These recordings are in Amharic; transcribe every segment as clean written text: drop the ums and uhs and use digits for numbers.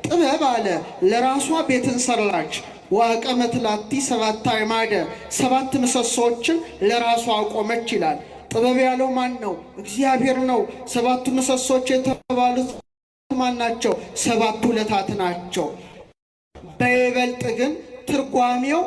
ጥበብ አለ ለራሷ ቤትን ሰራች። ወአቀመት ላቲ ሰባት አዕማደ ሰባት ምሰሶዎችን ለራሷ አቆመች ይላል። ጥበብ ያለው ማን ነው? እግዚአብሔር ነው። ሰባቱ ምሰሶች የተባሉት ማን ናቸው? ሰባቱ ዕለታት ናቸው። በይበልጥ ግን ትርጓሜው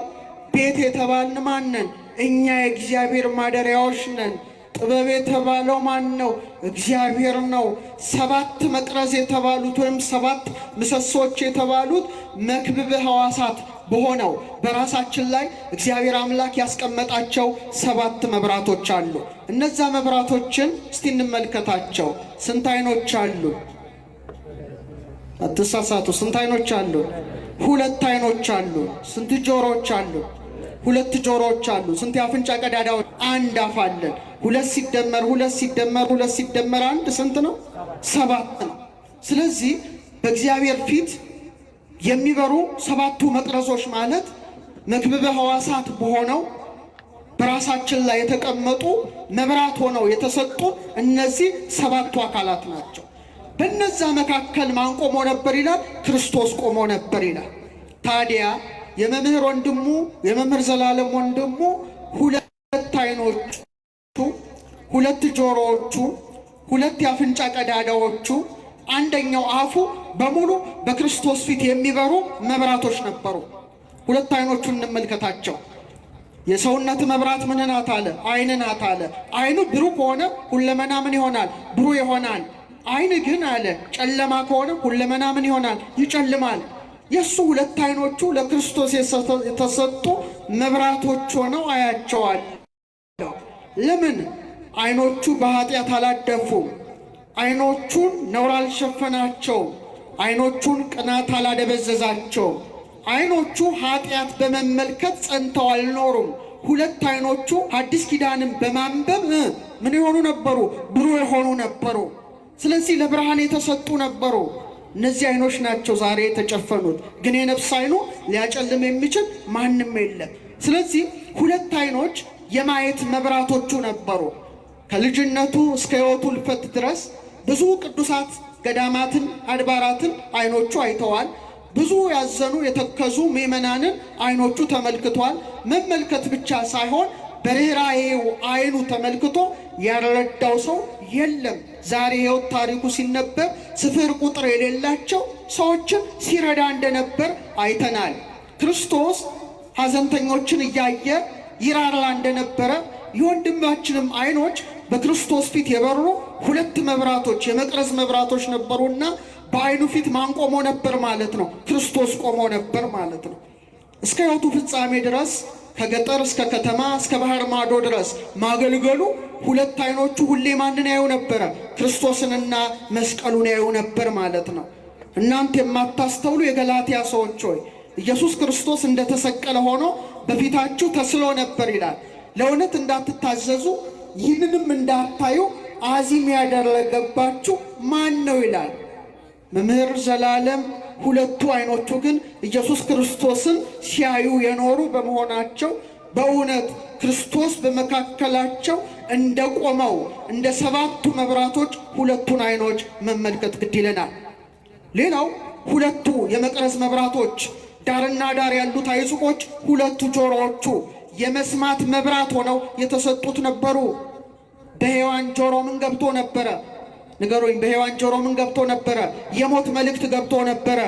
ቤት የተባልን ማንን? እኛ የእግዚአብሔር ማደሪያዎች ነን። ጥበብ የተባለው ማን ነው? እግዚአብሔር ነው። ሰባት መቅረዝ የተባሉት ወይም ሰባት ምሰሶች የተባሉት መክብበ ሕዋሳት በሆነው በራሳችን ላይ እግዚአብሔር አምላክ ያስቀመጣቸው ሰባት መብራቶች አሉ። እነዛ መብራቶችን እስቲ እንመልከታቸው። ስንት አይኖች አሉ? አትሳሳቱ። ስንት አይኖች አሉ? ሁለት አይኖች አሉ። ስንት ጆሮዎች አሉ? ሁለት ጆሮዎች አሉ። ስንት የአፍንጫ ቀዳዳዎች? አንድ አፍ አለን። ሁለት ሲደመር ሁለት ሲደመር አንድ ስንት ነው? ሰባት ነው። ስለዚህ በእግዚአብሔር ፊት የሚበሩ ሰባቱ መቅረዞች ማለት መክብበ ሕዋሳት በሆነው በራሳችን ላይ የተቀመጡ መብራት ሆነው የተሰጡ እነዚህ ሰባቱ አካላት ናቸው። በነዛ መካከል ማን ቆሞ ነበር ይላል? ክርስቶስ ቆሞ ነበር ይላል። ታዲያ የመምህር ወንድሙ የመምህር ዘላለም ወንድሙ ሁለት አይኖቹ፣ ሁለት ጆሮዎቹ፣ ሁለት የአፍንጫ ቀዳዳዎቹ፣ አንደኛው አፉ በሙሉ በክርስቶስ ፊት የሚበሩ መብራቶች ነበሩ። ሁለት አይኖቹን እንመልከታቸው። የሰውነት መብራት ምን ናት አለ? አይን ናት አለ። አይኑ ብሩህ ከሆነ ሁለመና ምን ይሆናል? ብሩህ ይሆናል። አይን ግን አለ ጨለማ ከሆነ ሁለመና ምን ይሆናል? ይጨልማል። የሱ ሁለት አይኖቹ ለክርስቶስ የተሰጡ መብራቶች ሆነው አያቸዋል። ለምን? አይኖቹ በኃጢአት አላደፉም። አይኖቹን ነውር አልሸፈናቸውም። አይኖቹን ቅናት አላደበዘዛቸውም። አይኖቹ ኃጢአት በመመልከት ጸንተው አልኖሩም። ሁለት አይኖቹ አዲስ ኪዳንን በማንበብ ምን የሆኑ ነበሩ? ብሩህ የሆኑ ነበሩ። ስለዚህ ለብርሃን የተሰጡ ነበሩ። እነዚህ አይኖች ናቸው ዛሬ የተጨፈኑት። ግን የነፍስ አይኑ ሊያጨልም የሚችል ማንም የለም። ስለዚህ ሁለት አይኖች የማየት መብራቶቹ ነበሩ። ከልጅነቱ እስከ ሕይወቱ ልፈት ድረስ ብዙ ቅዱሳት ገዳማትን አድባራትን አይኖቹ አይተዋል። ብዙ ያዘኑ የተከዙ ምእመናንን አይኖቹ ተመልክቷል። መመልከት ብቻ ሳይሆን በርኅራኄው አይኑ ተመልክቶ ያልረዳው ሰው የለም። ዛሬ ሕይወት ታሪኩ ሲነበብ ስፍር ቁጥር የሌላቸው ሰዎችን ሲረዳ እንደነበር አይተናል። ክርስቶስ ሐዘንተኞችን እያየ ይራራ እንደነበረ የወንድማችንም አይኖች በክርስቶስ ፊት የበሩ ሁለት መብራቶች የመቅረዝ መብራቶች ነበሩና በአይኑ ፊት ማን ቆሞ ነበር ማለት ነው? ክርስቶስ ቆሞ ነበር ማለት ነው። እስከ ሕይወቱ ፍጻሜ ድረስ ከገጠር እስከ ከተማ እስከ ባህር ማዶ ድረስ ማገልገሉ ሁለት አይኖቹ ሁሌ ማንን ያዩ ነበረ? ክርስቶስንና መስቀሉን ያዩ ነበር ማለት ነው። እናንተ የማታስተውሉ የገላትያ ሰዎች ሆይ ኢየሱስ ክርስቶስ እንደተሰቀለ ሆኖ በፊታችሁ ተስሎ ነበር ይላል። ለእውነት እንዳትታዘዙ ይህንንም እንዳታዩ አዚም ያደረገባችሁ ማን ነው ይላል መምህር ዘላለም። ሁለቱ አይኖቹ ግን ኢየሱስ ክርስቶስን ሲያዩ የኖሩ በመሆናቸው በእውነት ክርስቶስ በመካከላቸው እንደቆመው እንደ ሰባቱ መብራቶች ሁለቱን አይኖች መመልከት ግድ ይለናል። ሌላው ሁለቱ የመቅረዝ መብራቶች ዳርና ዳር ያሉት አይጹቆች ሁለቱ ጆሮዎቹ የመስማት መብራት ሆነው የተሰጡት ነበሩ። በሔዋን ጆሮ ምን ገብቶ ነበረ? ንገሩኝ። በሔዋን ጆሮ ምን ገብቶ ነበረ? የሞት መልእክት ገብቶ ነበረ።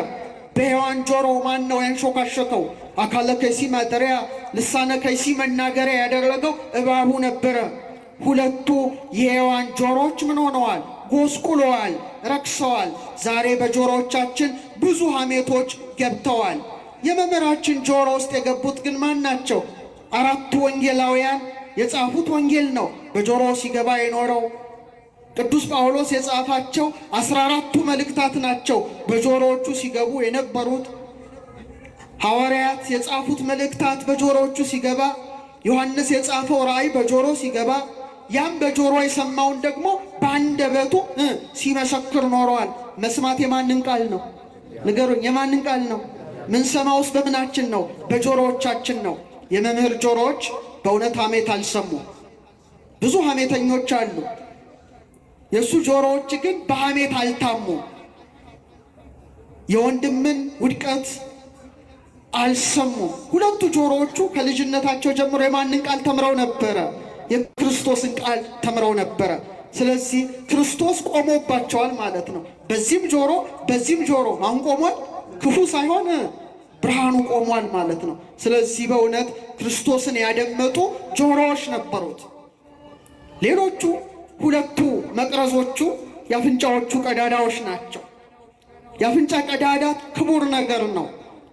በሔዋን ጆሮ ማን ነው ያንሾካሸከው? አካለ ከይሲ ማደሪያ ልሳነ ከይሲ መናገሪያ ያደረገው እባቡ ነበረ። ሁለቱ የሔዋን ጆሮዎች ምን ሆነዋል? ጎስቁለዋል፣ ረክሰዋል። ዛሬ በጆሮዎቻችን ብዙ ሐሜቶች ገብተዋል። የመምህራችን ጆሮ ውስጥ የገቡት ግን ማን ናቸው? አራቱ ወንጌላውያን የጻፉት ወንጌል ነው በጆሮ ሲገባ የኖረው። ቅዱስ ጳውሎስ የጻፋቸው 14ቱ መልእክታት ናቸው በጆሮዎቹ ሲገቡ የነበሩት። ሐዋርያት የጻፉት መልእክታት በጆሮዎቹ ሲገባ፣ ዮሐንስ የጻፈው ራእይ በጆሮ ሲገባ፣ ያም በጆሮ የሰማውን ደግሞ በአንደበቱ ሲመሰክር ኖረዋል። መስማት የማንን ቃል ነው? ንገሩኝ። የማንን ቃል ነው? ምን ሰማውስ በምናችን ነው? በጆሮዎቻችን ነው። የመምህር ጆሮዎች በእውነት ሐሜት አልሰሙ። ብዙ ሐሜተኞች አሉ። የእሱ ጆሮዎች ግን በሐሜት አልታሙ። የወንድምን ውድቀት አልሰሙም። ሁለቱ ጆሮዎቹ ከልጅነታቸው ጀምሮ የማንን ቃል ተምረው ነበረ? የክርስቶስን ቃል ተምረው ነበረ። ስለዚህ ክርስቶስ ቆሞባቸዋል ማለት ነው። በዚህም ጆሮ ማን ቆሟል? ክፉ ሳይሆን ብርሃኑ ቆሟል ማለት ነው። ስለዚህ በእውነት ክርስቶስን ያደመጡ ጆሮዎች ነበሩት። ሌሎቹ ሁለቱ መቅረዞቹ የአፍንጫዎቹ ቀዳዳዎች ናቸው። የአፍንጫ ቀዳዳ ክቡር ነገር ነው።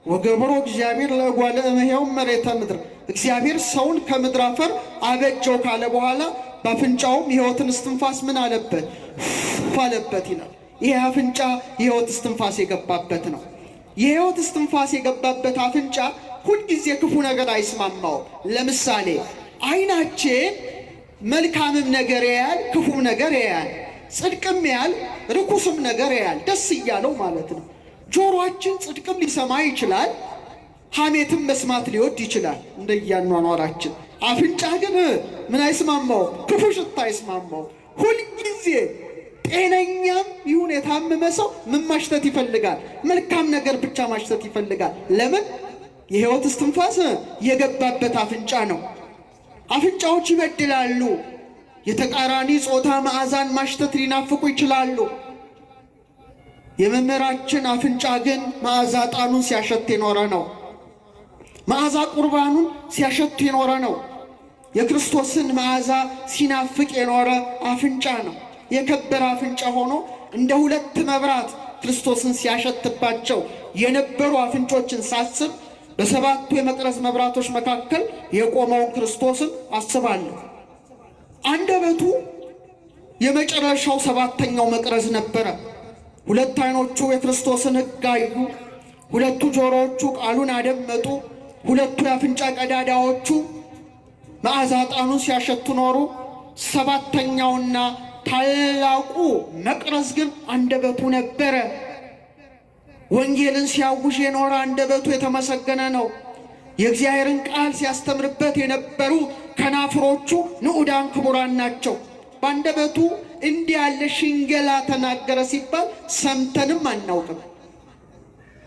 ወገብሮ እግዚአብሔር ለእጓለ እመሕያው መሬተ ምድር፣ እግዚአብሔር ሰውን ከምድር አፈር አበጀው ካለ በኋላ በአፍንጫውም የሕይወትን እስትንፋስ ምን አለበት? አለበት ይላል። ይህ አፍንጫ የሕይወት እስትንፋስ የገባበት ነው። የሕይወት እስትንፋስ የገባበት አፍንጫ ሁልጊዜ ክፉ ነገር አይስማማውም። ለምሳሌ ዓይናችን መልካምም ነገር ያያል፣ ክፉም ነገር ያያል፣ ጽድቅም ያያል፣ ርኩስም ነገር ያያል፣ ደስ እያለው ማለት ነው። ጆሮአችን ጽድቅም ሊሰማ ይችላል፣ ሐሜትም መስማት ሊወድ ይችላል እንደያኗኗራችን። አፍንጫ ግን ምን አይስማማው? ክፉ ሽታ አይስማማው። ሁልጊዜ ጤነኛም ይሁን የታመመ ሰው ምን ማሽተት ይፈልጋል? መልካም ነገር ብቻ ማሽተት ይፈልጋል። ለምን? የሕይወት እስትንፋስ የገባበት አፍንጫ ነው። አፍንጫዎች ይበድላሉ። የተቃራኒ ጾታ መዓዛን ማሽተት ሊናፍቁ ይችላሉ። የመምህራችን አፍንጫ ግን መዓዛ ዕጣኑን ሲያሸት የኖረ ነው። መዓዛ ቁርባኑን ሲያሸት የኖረ ነው። የክርስቶስን መዓዛ ሲናፍቅ የኖረ አፍንጫ ነው። የከበረ አፍንጫ ሆኖ እንደ ሁለት መብራት ክርስቶስን ሲያሸትባቸው የነበሩ አፍንጮችን ሳስብ በሰባቱ የመቅረዝ መብራቶች መካከል የቆመውን ክርስቶስን አስባለሁ። አንደበቱ የመጨረሻው ሰባተኛው መቅረዝ ነበረ። ሁለት ዓይኖቹ የክርስቶስን ሕግ አዩ። ሁለቱ ጆሮዎቹ ቃሉን አደመጡ። ሁለቱ የአፍንጫ ቀዳዳዎቹ መዓዛ ዕጣኑን ሲያሸቱ ኖሩ። ሰባተኛውና ታላቁ መቅረዝ ግን አንደበቱ ነበረ። ወንጌልን ሲያውጅ የኖረ አንደበቱ የተመሰገነ ነው። የእግዚአብሔርን ቃል ሲያስተምርበት የነበሩ ከናፍሮቹ ንዑዳን ክቡራን ናቸው። በአንደበቱ እንዲህ ያለ ሽንገላ ተናገረ ሲባል ሰምተንም አናውቅም።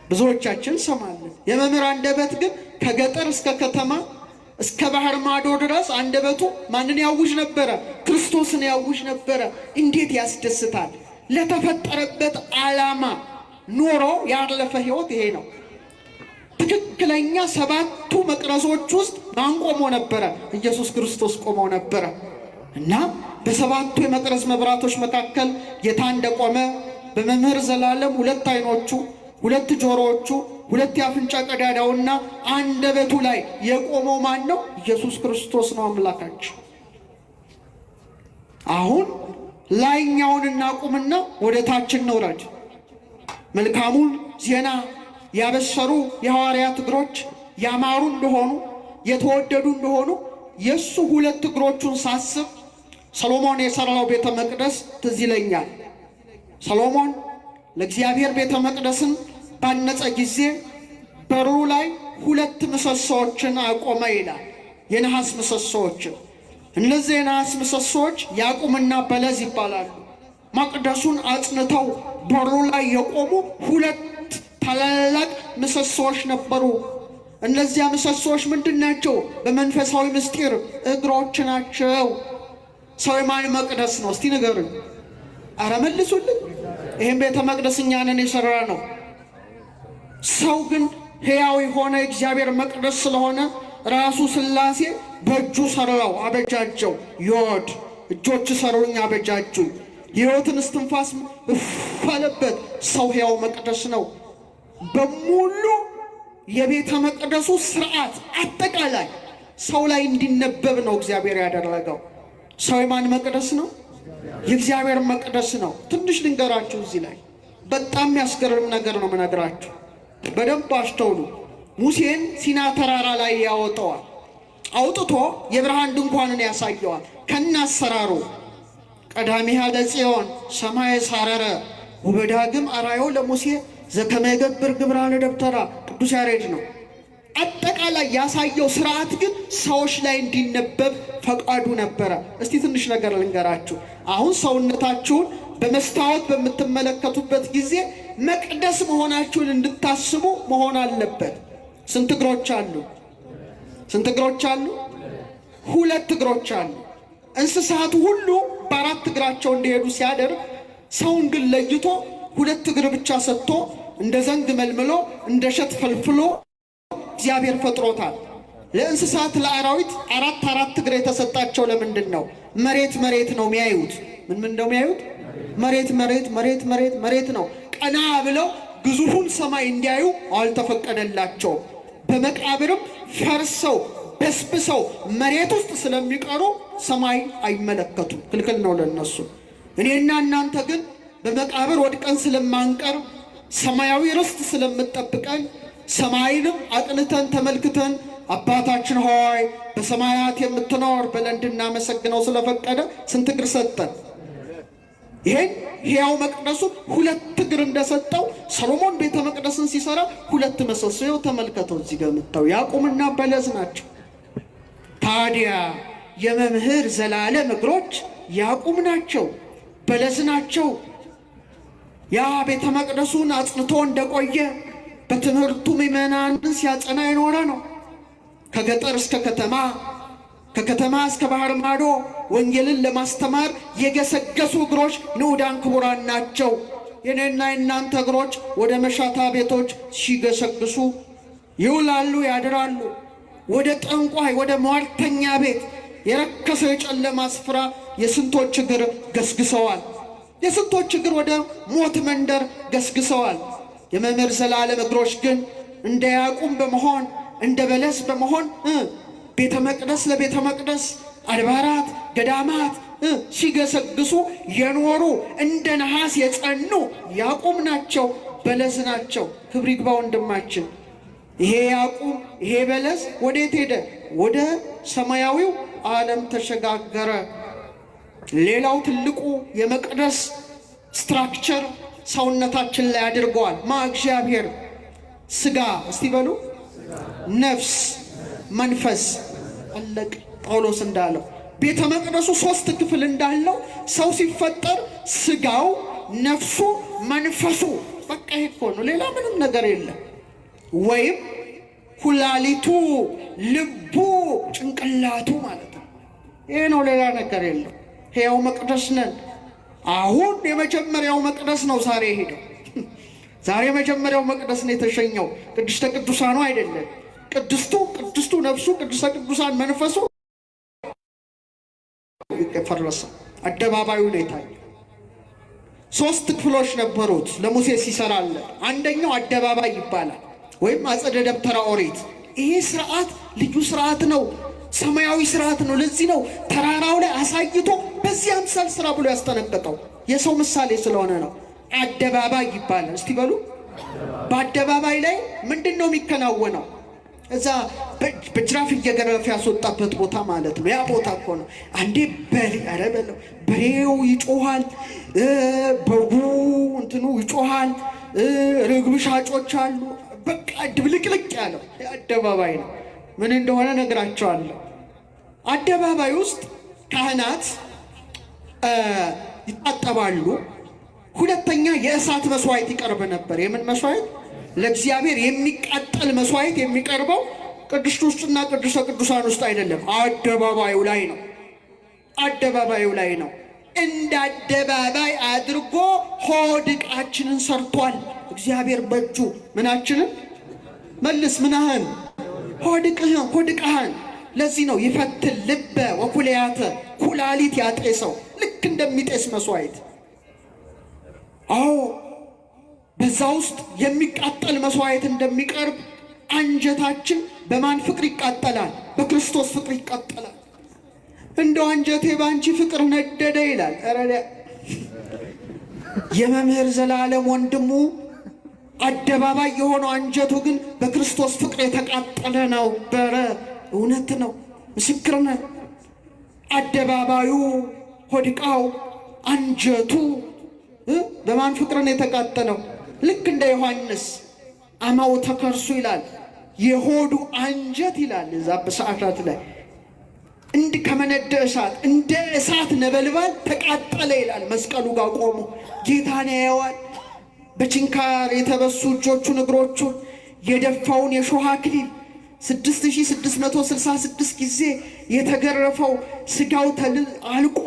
ብዙዎቻችን ሰማለን። የመምህር አንደበት ግን ከገጠር እስከ ከተማ እስከ ባህር ማዶ ድረስ አንደበቱ ማንን ያውጅ ነበረ? ክርስቶስን ያውጅ ነበረ። እንዴት ያስደስታል! ለተፈጠረበት ዓላማ ኖሮ ያለፈ ሕይወት ይሄ ነው። ትክክለኛ ሰባቱ መቅረዞች ውስጥ ማን ቆሞ ነበረ? ኢየሱስ ክርስቶስ ቆሞ ነበረ። እና በሰባቱ የመቅረዝ መብራቶች መካከል ጌታ እንደቆመ በመምህር ዘላለም ሁለት ዓይኖቹ፣ ሁለት ጆሮዎቹ፣ ሁለት የአፍንጫ ቀዳዳውና አንደበቱ ላይ የቆመው ማን ነው? ኢየሱስ ክርስቶስ ነው አምላካችን። አሁን ላይኛውን እናቁምና ወደ ታች እንውረድ። መልካሙን ዜና ያበሰሩ የሐዋርያት እግሮች ያማሩ እንደሆኑ የተወደዱ እንደሆኑ የእሱ ሁለት እግሮቹን ሳስብ ሰሎሞን የሰራው ቤተ መቅደስ ትዝ ይለኛል። ሰሎሞን ለእግዚአብሔር ቤተ መቅደስን ባነጸ ጊዜ በሩ ላይ ሁለት ምሰሶዎችን አቆመ ይላል። የነሐስ ምሰሶዎችን። እነዚህ የነሐስ ምሰሶዎች ያዕቁምና በለዝ ይባላሉ። መቅደሱን አጽንተው በሩ ላይ የቆሙ ሁለት ታላላቅ ምሰሶዎች ነበሩ። እነዚያ ምሰሶዎች ምንድን ናቸው? በመንፈሳዊ ምስጢር እግሮች ናቸው። ሰው የማን መቅደስ ነው? እስቲ ንገሩኝ። አረ መልሱልኝ። ይህም ቤተ መቅደስ እኛ ነን የሰራ ነው። ሰው ግን ሕያው የሆነ እግዚአብሔር መቅደስ ስለሆነ ራሱ ሥላሴ በእጁ ሰራው፣ አበጃጀው። ዮድ እጆች ሰሩኝ፣ አበጃጁኝ። የሕይወትን እስትንፋስ እፋለበት። ሰው ሕያው መቅደስ ነው። በሙሉ የቤተ መቅደሱ ስርዓት አጠቃላይ ሰው ላይ እንዲነበብ ነው እግዚአብሔር ያደረገው። ሰው የማን መቅደስ ነው? የእግዚአብሔር መቅደስ ነው። ትንሽ ልንገራችሁ። እዚህ ላይ በጣም የሚያስገርም ነገር ነው የምነግራችሁ። በደንብ አስተውሉ። ሙሴን ሲና ተራራ ላይ ያወጣዋል። አውጥቶ የብርሃን ድንኳንን ያሳየዋል ከናሰራሩ። ቀዳሚሃ ለጽዮን ሰማየ ሳረረ ወበዳግም አራዮ ለሙሴ ዘከመ ይገብር ግብራ ለደብተራ። ቅዱስ ያሬድ ነው። አጠቃላይ ያሳየው ስርዓት ግን ሰዎች ላይ እንዲነበብ ፈቃዱ ነበረ። እስቲ ትንሽ ነገር ልንገራችሁ። አሁን ሰውነታችሁን በመስታወት በምትመለከቱበት ጊዜ መቅደስ መሆናችሁን እንድታስቡ መሆን አለበት። ስንት እግሮች አሉ? ስንት እግሮች አሉ? ሁለት እግሮች አሉ። እንስሳቱ ሁሉ በአራት እግራቸው እንዲሄዱ ሲያደርግ ሰውን ግን ለይቶ ሁለት እግር ብቻ ሰጥቶ እንደ ዘንግ መልምሎ እንደ እሸት ፈልፍሎ እግዚአብሔር ፈጥሮታል። ለእንስሳት ለአራዊት አራት እግር የተሰጣቸው ለምንድን ነው? መሬት ነው የሚያዩት። ምን ነው የሚያዩት? መሬት ነው። ቀና ብለው ግዙፉን ሰማይ እንዲያዩ አልተፈቀደላቸውም። በመቃብርም ፈርሰው በስብሰው መሬት ውስጥ ስለሚቀሩ ሰማይ አይመለከቱም፣ ክልክል ነው ለነሱ። እኔና እናንተ ግን በመቃብር ወድቀን ስለማንቀር ሰማያዊ ርስት ስለምጠብቀን ሰማይንም አቅንተን ተመልክተን አባታችን ሆይ በሰማያት የምትኖር ብለን እንድናመሰግነው ስለፈቀደ ስንት እግር ሰጠን? ይሄን ሕያው መቅደሱ ሁለት እግር እንደሰጠው ሰሎሞን ቤተ መቅደስን ሲሰራ ሁለት ምሰሶ ይኸው ተመልከተው። እዚህ ጋር የምታው ያዕቆብና በለስ ናቸው። ታዲያ የመምህር ዘላለም እግሮች ያዕቆብ ናቸው፣ በለስ ናቸው። ያ ቤተ መቅደሱን አጽንቶ እንደቆየ በትምህርቱ ምዕመናንን ሲያጸና የኖረ ነው። ከገጠር እስከ ከተማ፣ ከከተማ እስከ ባህር ማዶ ወንጌልን ለማስተማር የገሰገሱ እግሮች ንዑዳን ክቡራን ናቸው። የኔና የናንተ እግሮች ወደ መሻታ ቤቶች ሲገሰግሱ ይውላሉ፣ ያድራሉ። ወደ ጠንቋይ፣ ወደ ሟርተኛ ቤት፣ የረከሰ የጨለማ ስፍራ የስንቶች እግር ገስግሰዋል። የስንቶች እግር ወደ ሞት መንደር ገስግሰዋል። የመምህር ዘላለም እግሮች ግን እንደ ያዕቆብ በመሆን እንደ በለስ በመሆን ቤተ መቅደስ ለቤተ መቅደስ አድባራት ገዳማት ሲገሰግሱ የኖሩ እንደ ነሐስ የጸኑ ያዕቆብ ናቸው፣ በለስ ናቸው። ክብር ይግባ ወንድማችን። ይሄ ያዕቆብ ይሄ በለስ ወዴት ሄደ? ወደ ሰማያዊው ዓለም ተሸጋገረ። ሌላው ትልቁ የመቅደስ ስትራክቸር ሰውነታችን ላይ አድርገዋል። እግዚአብሔር ስጋ እስቲ በሉ፣ ነፍስ፣ መንፈስ። አለቅ ጳውሎስ እንዳለው ቤተ መቅደሱ 3 ክፍል እንዳለው ሰው ሲፈጠር ስጋው፣ ነፍሱ፣ መንፈሱ በቃ ይሄ እኮ ነው። ሌላ ምንም ነገር የለም። ወይም ኩላሊቱ፣ ልቡ፣ ጭንቅላቱ ማለት ነው። ይሄ ነው፣ ሌላ ነገር የለም። ሕያው መቅደስ ነን። አሁን የመጀመሪያው መቅደስ ነው ዛሬ ሄደው። ዛሬ የመጀመሪያው መቅደስ ነው የተሸኘው። ቅድስተ ቅዱሳኑ አይደለም። ቅድስቱ ነፍሱ፣ ቅድስተ ቅዱሳን መንፈሱ ፈረሰ። አደባባዩ ነው የታየው። 3 ክፍሎች ነበሩት ለሙሴ ሲሰራለት። አንደኛው አደባባይ ይባላል ወይም አጸደ ደብተራ ኦሪት። ይሄ ስርዓት ልዩ ስርዓት ነው፣ ሰማያዊ ስርዓት ነው። ለዚህ ነው ተራራው ላይ አሳይቶ በዚህ አምሳል ስራ ብሎ ያስጠነቀቀው። የሰው ምሳሌ ስለሆነ ነው። አደባባይ ይባላል። እስቲ በሉ፣ በአደባባይ ላይ ምንድን ነው የሚከናወነው? እዛ በጅራፍ እየገረፈ ያስወጣበት ቦታ ማለት ነው። ያ ቦታ እኮ ነው። አንዴ በሬው ይጮሃል፣ በጉ እንትኑ ይጮሃል፣ ርግብ ሻጮች አሉ። በቃ ድብልቅልቅ ያለው አደባባይ ነው። ምን እንደሆነ ነግራቸዋለሁ። አደባባይ ውስጥ ካህናት ይታጠባሉ። ሁለተኛ የእሳት መስዋዕት ይቀርብ ነበር። የምን መስዋዕት? ለእግዚአብሔር የሚቃጠል መስዋዕት የሚቀርበው ቅድስት ውስጥና ቅዱሰ ቅዱሳን ውስጥ አይደለም፣ አደባባዩ ላይ ነው። አደባባዩ ላይ ነው። እንደ አደባባይ አድርጎ ሆድ ዕቃችንን ሰርቷል እግዚአብሔር በእጁ። ምናችንን መልስ፣ ምናህን? ሆድ ዕቃህን። ለዚህ ነው ይፈትል ልበ ወኩልያተ፣ ኩላሊት ያጤሰው ልክ እንደሚጤስ መስዋዕት። አዎ በዛ ውስጥ የሚቃጠል መስዋዕት እንደሚቀርብ አንጀታችን በማን ፍቅር ይቃጠላል? በክርስቶስ ፍቅር ይቃጠላል። እንደው አንጀቴ በአንቺ ፍቅር ነደደ ይላል። የመምህር ዘላለም ወንድሙ አደባባይ የሆነው አንጀቱ ግን በክርስቶስ ፍቅር የተቃጠለ ነው። እውነት ነው፣ ምስክር ነን። አደባባዩ፣ ሆድቃው፣ አንጀቱ በማን ፍቅር ነው የተቃጠለው? ልክ እንደ ዮሐንስ አማው ተከርሱ ይላል። የሆዱ አንጀት ይላል እዛ በሰዓታት ላይ እንድ ከመነደ እሳት እንደ እሳት ነበልባል ተቃጠለ ይላል። መስቀሉ ጋር ቆሞ ጌታን ያየዋል። በችንካር የተበሱ እጆቹን እግሮቹን የደፋውን የሾህ አክሊል 6666 ጊዜ የተገረፈው ስጋው አልቆ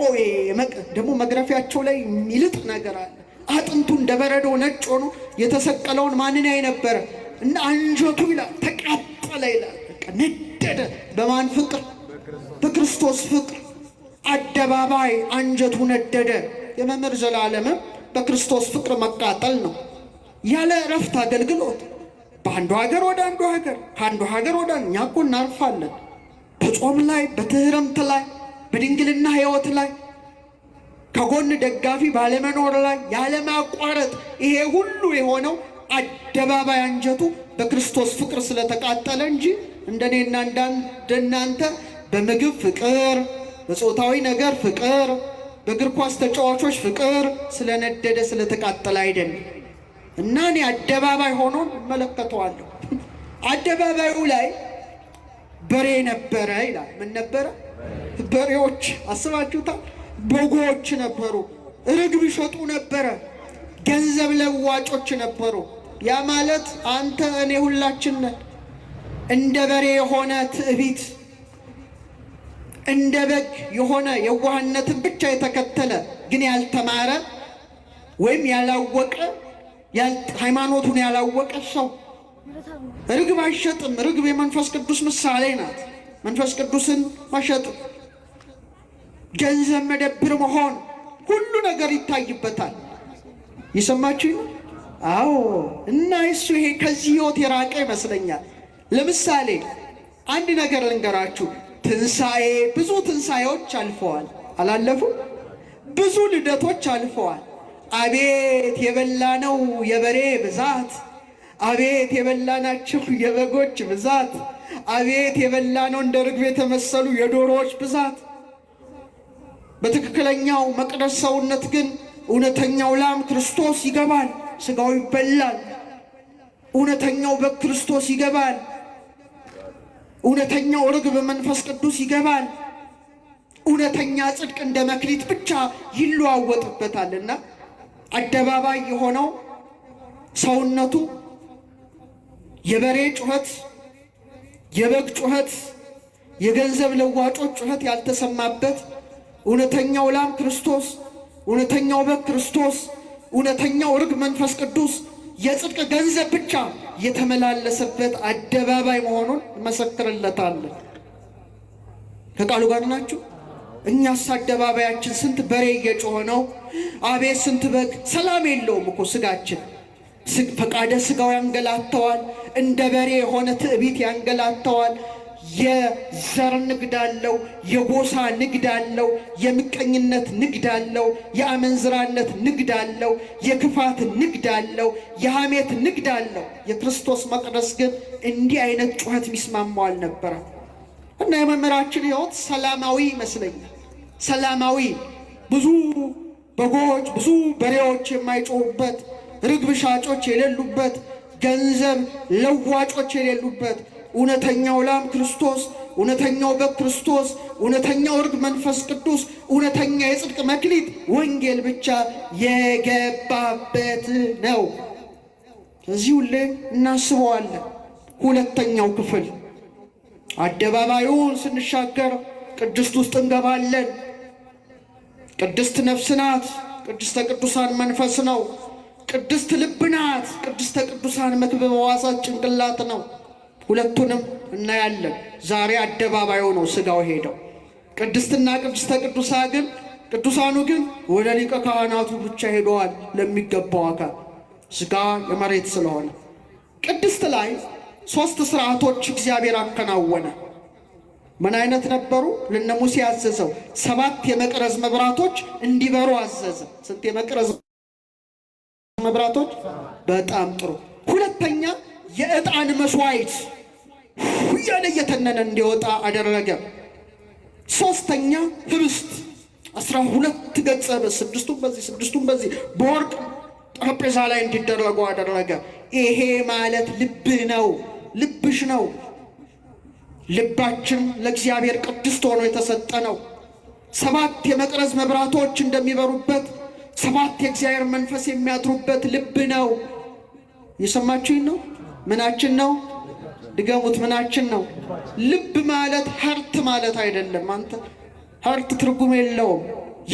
ደግሞ መግረፊያቸው ላይ የሚልጥ ነገር አለ። አጥንቱ እንደ በረዶ ነጭ ሆኖ የተሰቀለውን ማንን ያይ ነበረ? እና አንጀቱ ይላል ተቃጠለ ይላል። ነደደ። በማን ፍቅር? በክርስቶስ ፍቅር። አደባባይ አንጀቱ ነደደ። የመምህር ዘላለምም በክርስቶስ ፍቅር መቃጠል ነው። ያለ እረፍት አገልግሎት በአንዱ ሀገር ወደ አንዱ ሀገር፣ ከአንዱ ሀገር ወደ እኛ እኮ እናርፋለን። በጾም ላይ፣ በትህርምት ላይ፣ በድንግልና ሕይወት ላይ፣ ከጎን ደጋፊ ባለመኖር ላይ ያለማቋረጥ ይሄ ሁሉ የሆነው አደባባይ አንጀቱ በክርስቶስ ፍቅር ስለተቃጠለ እንጂ እንደኔና እንደናንተ በምግብ ፍቅር፣ በጾታዊ ነገር ፍቅር፣ በእግር ኳስ ተጫዋቾች ፍቅር ስለነደደ ስለተቃጠለ አይደለም። እና እኔ አደባባይ ሆኖ እመለከተዋለሁ። አደባባዩ ላይ በሬ ነበረ ይላል። ምን ነበረ? በሬዎች። አስባችሁታል? በጎች ነበሩ። ርግብ ይሸጡ ነበረ። ገንዘብ ለዋጮች ነበሩ። ያ ማለት አንተ እኔ ሁላችን እንደ በሬ የሆነ ትዕቢት፣ እንደ በግ የሆነ የዋህነትን ብቻ የተከተለ ግን ያልተማረ ወይም ያላወቀ ሃይማኖቱን ያላወቀ ሰው ርግብ አይሸጥም። ርግብ የመንፈስ ቅዱስ ምሳሌ ናት። መንፈስ ቅዱስን መሸጥ፣ ገንዘብ መደብር መሆን፣ ሁሉ ነገር ይታይበታል። የሰማችሁ? አዎ። እና እሱ ይሄ ከዚህ ህይወት የራቀ ይመስለኛል። ለምሳሌ አንድ ነገር ልንገራችሁ። ትንሣኤ፣ ብዙ ትንሣኤዎች አልፈዋል። አላለፉ? ብዙ ልደቶች አልፈዋል። አቤት የበላነው የበሬ ብዛት! አቤት የበላናቸው የበጎች ብዛት! አቤት የበላነው እንደ ርግብ የተመሰሉ የዶሮዎች ብዛት! በትክክለኛው መቅደስ ሰውነት ግን እውነተኛው ላም ክርስቶስ ይገባል፣ ስጋው ይበላል። እውነተኛው በግ ክርስቶስ ይገባል። እውነተኛው ርግብ መንፈስ ቅዱስ ይገባል። እውነተኛ ጽድቅ እንደ መክሊት ብቻ ይለዋወጥበታልና አደባባይ የሆነው ሰውነቱ የበሬ ጩኸት፣ የበግ ጩኸት፣ የገንዘብ ለዋጮች ጩኸት ያልተሰማበት እውነተኛው ላም ክርስቶስ፣ እውነተኛው በግ ክርስቶስ፣ እውነተኛው ርግብ መንፈስ ቅዱስ የጽድቅ ገንዘብ ብቻ የተመላለሰበት አደባባይ መሆኑን እንመሰክርለታለን። ከቃሉ ጋር ናችሁ? እኛስ አደባባያችን ስንት በሬ እየጮኸ ነው። አቤት ስንት በግ። ሰላም የለውም እኮ ስጋችን። ፈቃደ ስጋው ያንገላተዋል። እንደ በሬ የሆነ ትዕቢት ያንገላተዋል። የዘር ንግድ አለው፣ የጎሳ ንግድ አለው፣ የምቀኝነት ንግድ አለው፣ የአመንዝራነት ንግድ አለው፣ የክፋት ንግድ አለው፣ የሐሜት ንግድ አለው። የክርስቶስ መቅደስ ግን እንዲህ አይነት ጩኸት የሚስማማው አልነበረም። እና የመምህራችን ሕይወት ሰላማዊ ይመስለኛል። ሰላማዊ፣ ብዙ በጎች ብዙ በሬዎች የማይጮሁበት፣ ርግብ ሻጮች የሌሉበት፣ ገንዘብ ለዋጮች የሌሉበት፣ እውነተኛው ላም ክርስቶስ፣ እውነተኛው በግ ክርስቶስ፣ እውነተኛው ርግብ መንፈስ ቅዱስ፣ እውነተኛ የጽድቅ መክሊት ወንጌል ብቻ የገባበት ነው። ስለዚህ ሁሌ እናስበዋለን። ሁለተኛው ክፍል አደባባዩን ስንሻገር ቅድስት ውስጥ እንገባለን። ቅድስት ነፍስ ናት። ቅድስተ ቅዱሳን መንፈስ ነው። ቅድስት ልብ ናት። ቅድስተ ቅዱሳን መክብበ ሕዋሳት ጭንቅላት ነው። ሁለቱንም እናያለን። ዛሬ አደባባዩ ነው ስጋው ሄደው። ቅድስትና ቅድስተ ቅዱሳኑ ግን ወደ ሊቀ ካህናቱ ብቻ ሄደዋል ለሚገባው አካል። ስጋ የመሬት ስለሆነ ቅድስት ላይ 3 ስርዓቶች እግዚአብሔር አከናወነ። ምን አይነት ነበሩ? ለነ ሙሴ ያዘዘው 7 የመቅረዝ መብራቶች እንዲበሩ አዘዘ። ስንት የመቅረዝ መብራቶች? በጣም ጥሩ። ሁለተኛ የዕጣን መስዋዕት ሁያለ እየተነነ እንዲወጣ አደረገ። ሶስተኛ ህብስት 12 ገጸ በስድስቱም በዚህ በወርቅ ጠረጴዛ ላይ እንዲደረጉ አደረገ። ይሄ ማለት ልብህ ነው፣ ልብሽ ነው። ልባችን ለእግዚአብሔር ቅድስት ሆኖ የተሰጠ ነው። 7 የመቅረዝ መብራቶች እንደሚበሩበት 7 የእግዚአብሔር መንፈስ የሚያድሩበት ልብ ነው። የሰማችሁኝ ነው? ምናችን ነው? ድገሙት። ምናችን ነው? ልብ ማለት ሀርት ማለት አይደለም። አንተ ሀርት ትርጉም የለውም።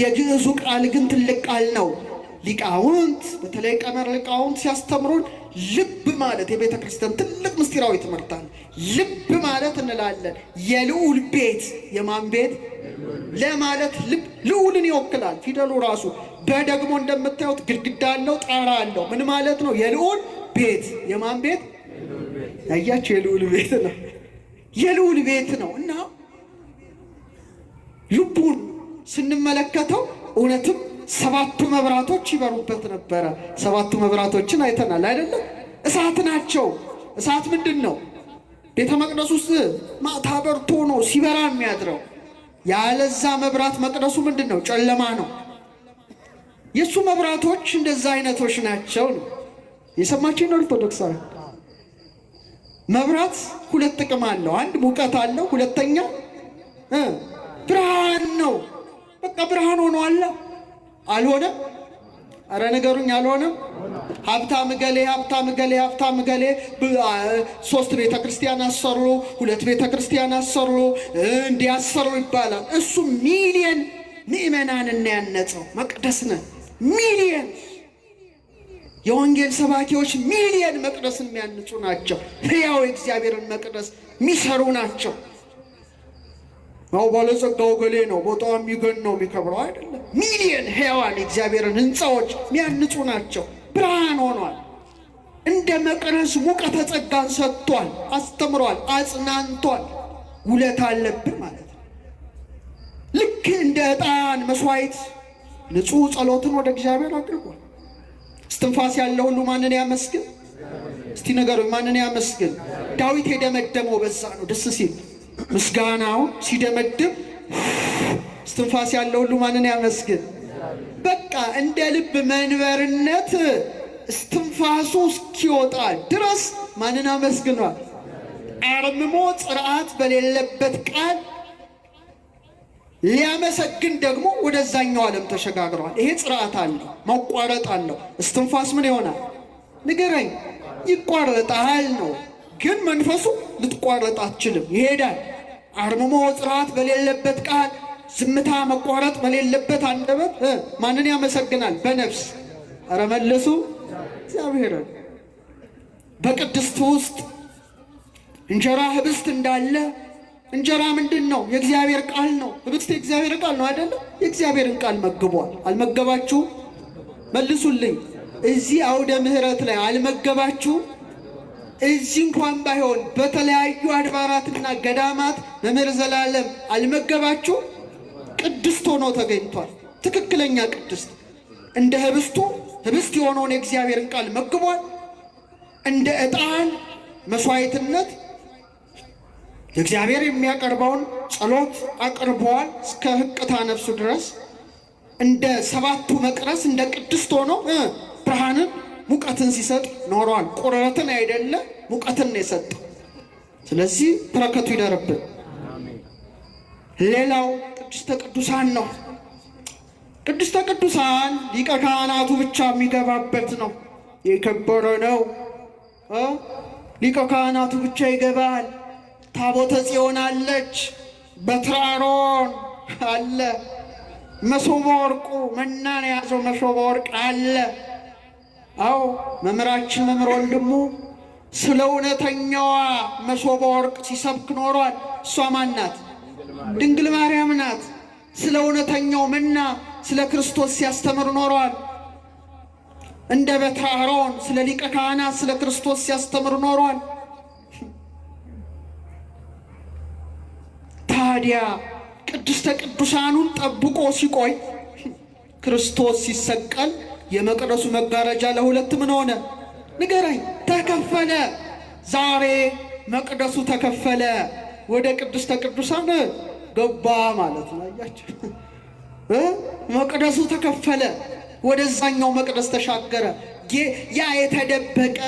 የግዕዙ ቃል ግን ትልቅ ቃል ነው። ሊቃውንት በተለይ ቀመር ሊቃውንት ሲያስተምሩን ልብ ማለት የቤተ ክርስቲያን ትልቅ ምስጢራዊ ትምህርት አለ። ልብ ማለት እንላለን የልዑል ቤት። የማን ቤት? ለማለት ልብ ልዑልን ይወክላል ፊደሉ ራሱ። በደግሞ እንደምታዩት ግድግዳ አለው፣ ጣራ አለው። ምን ማለት ነው? የልዑል ቤት። የማን ቤት? ያያችሁ የልዑል ቤት ነው። የልዑል ቤት ነው እና ልቡን ስንመለከተው እውነትም 7ቱ መብራቶች ይበሩበት ነበረ። 7ቱ መብራቶችን አይተናል አይደለም? እሳት ናቸው። እሳት ምንድን ነው? ቤተ መቅደስ ውስጥ ማታ በርቶ ነው ሲበራ የሚያድረው። ያለዛ መብራት መቅደሱ ምንድን ነው? ጨለማ ነው። የእሱ መብራቶች እንደዛ አይነቶች ናቸው ነው። የሰማችኝ ነው ኦርቶዶክሳዊ? መብራት 2 ጥቅም አለው። አንድ ሙቀት አለው፣ ሁለተኛ ብርሃን ነው። በቃ ብርሃን ሆኖ አለ አልሆነም? አረ ነገሩኝ፣ አልሆነም? ሀብታም ገሌ 3 ቤተ ክርስቲያን አሰሩ፣ 2 ቤተ ክርስቲያን አሰሩ፣ እንዲያሰሩ ይባላል። እሱ ሚሊየን ምእመናንን ያነጸው መቅደስ ነው። ሚሊየን የወንጌል ሰባኪዎች ሚሊየን መቅደስን የሚያንጹ ናቸው። ሕያው የእግዚአብሔርን መቅደስ የሚሰሩ ናቸው። ነው ባለጸጋው ገሌ ነው ቦታው የሚገን ነው የሚከብረው አይደለም። ሚሊየን ሕያዋን የእግዚአብሔርን ሕንፃዎች የሚያንጹ ናቸው። ብርሃን ሆኗል። እንደ መቅረዝ ሙቀተ ጸጋን ሰጥቷል፣ አስተምሯል፣ አጽናንቷል። ውለታ አለብን ማለት ነው። ልክ እንደ ዕጣን መስዋዕት ንጹሕ ጸሎትን ወደ እግዚአብሔር አቅርቧል። እስትንፋስ ያለው ሁሉ ማንን ያመስግን? እስቲ ነገሩኝ፣ ማንን ያመስግን? ዳዊት የደመደመው በዛ ነው። ደስ ሲል ምስጋናው ሲደመድም እስትንፋስ ያለው ሁሉ ማንን ያመስግን? በቃ እንደ ልብ መንበርነት እስትንፋሱ እስኪወጣ ድረስ ማንን አመስግኗል? አርምሞ ጽርዓት በሌለበት ቃል ሊያመሰግን ደግሞ ወደዛኛው ዓለም ተሸጋግሯል። ይሄ ጽርዓት አለው፣ መቋረጥ አለው። እስትንፋስ ምን ይሆናል? ንገረኝ። ይቋረጣል ነው። ግን መንፈሱ ልትቋረጥ አትችልም፣ ይሄዳል። አርምሞ ጽርዓት በሌለበት ቃል፣ ዝምታ መቋረጥ በሌለበት አንደበት ማንን ያመሰግናል? በነፍስ ኧረ መልሱ እግዚአብሔርን። በቅድስት ውስጥ እንጀራ ህብስት እንዳለ እንጀራ ምንድን ነው? የእግዚአብሔር ቃል ነው። ህብስት የእግዚአብሔር ቃል ነው አይደለም? የእግዚአብሔርን ቃል መግቧል። አልመገባችሁም? መልሱልኝ። እዚህ አውደ ምሕረት ላይ አልመገባችሁም? እዚህ እንኳን ባይሆን በተለያዩ አድባራትና ገዳማት መምህር ዘላለም አልመገባችሁም? ቅድስት ሆኖ ተገኝቷል። ትክክለኛ ቅድስት። እንደ ህብስቱ ህብስት የሆነውን የእግዚአብሔርን ቃል መግቧል። እንደ ዕጣን መስዋዕትነት ለእግዚአብሔር የሚያቀርበውን ጸሎት አቅርበዋል እስከ ህቅታ ነፍሱ ድረስ። እንደ 7ቱ መቅረስ እንደ ቅድስት ሆኖ ብርሃንን ሙቀትን ሲሰጥ ኖሯል። ቁረትን አይደለ ሙቀትን ነው የሰጠው። ስለዚህ በረከቱ ይደርብን። ሌላው ቅድስተ ቅዱሳን ነው። ቅድስተ ቅዱሳን ሊቀ ካህናቱ ብቻ የሚገባበት ነው። የከበረ ነው። ሊቀ ካህናቱ ብቻ ይገባል። ታቦተ ጽዮን አለች፣ በትረ አሮን አለ፣ መሶበ ወርቁ መናን የያዘው መሶበ ወርቅ አለ። አዎ መምህራችን መምህር ወንድሙ ስለ እውነተኛዋ መሶበ ወርቅ ሲሰብክ ኖሯል። እሷ ማን ናት? ድንግል ማርያም ናት። ስለ እውነተኛው መና ስለ ክርስቶስ ሲያስተምር ኖሯል። እንደ በትረ አሮን ስለ ሊቀ ካህናት ስለ ክርስቶስ ሲያስተምር ኖሯል። ታዲያ ቅድስተ ቅዱሳኑን ጠብቆ ሲቆይ ክርስቶስ ሲሰቀል የመቅደሱ መጋረጃ ለ2 ምን ሆነ? ንገረኝ። ተከፈለ። ዛሬ መቅደሱ ተከፈለ፣ ወደ ቅድስተ ቅዱሳን ገባ ማለት ነው። አያችሁ፣ መቅደሱ ተከፈለ፣ ወደዛኛው መቅደስ ተሻገረ። ያ የተደበቀ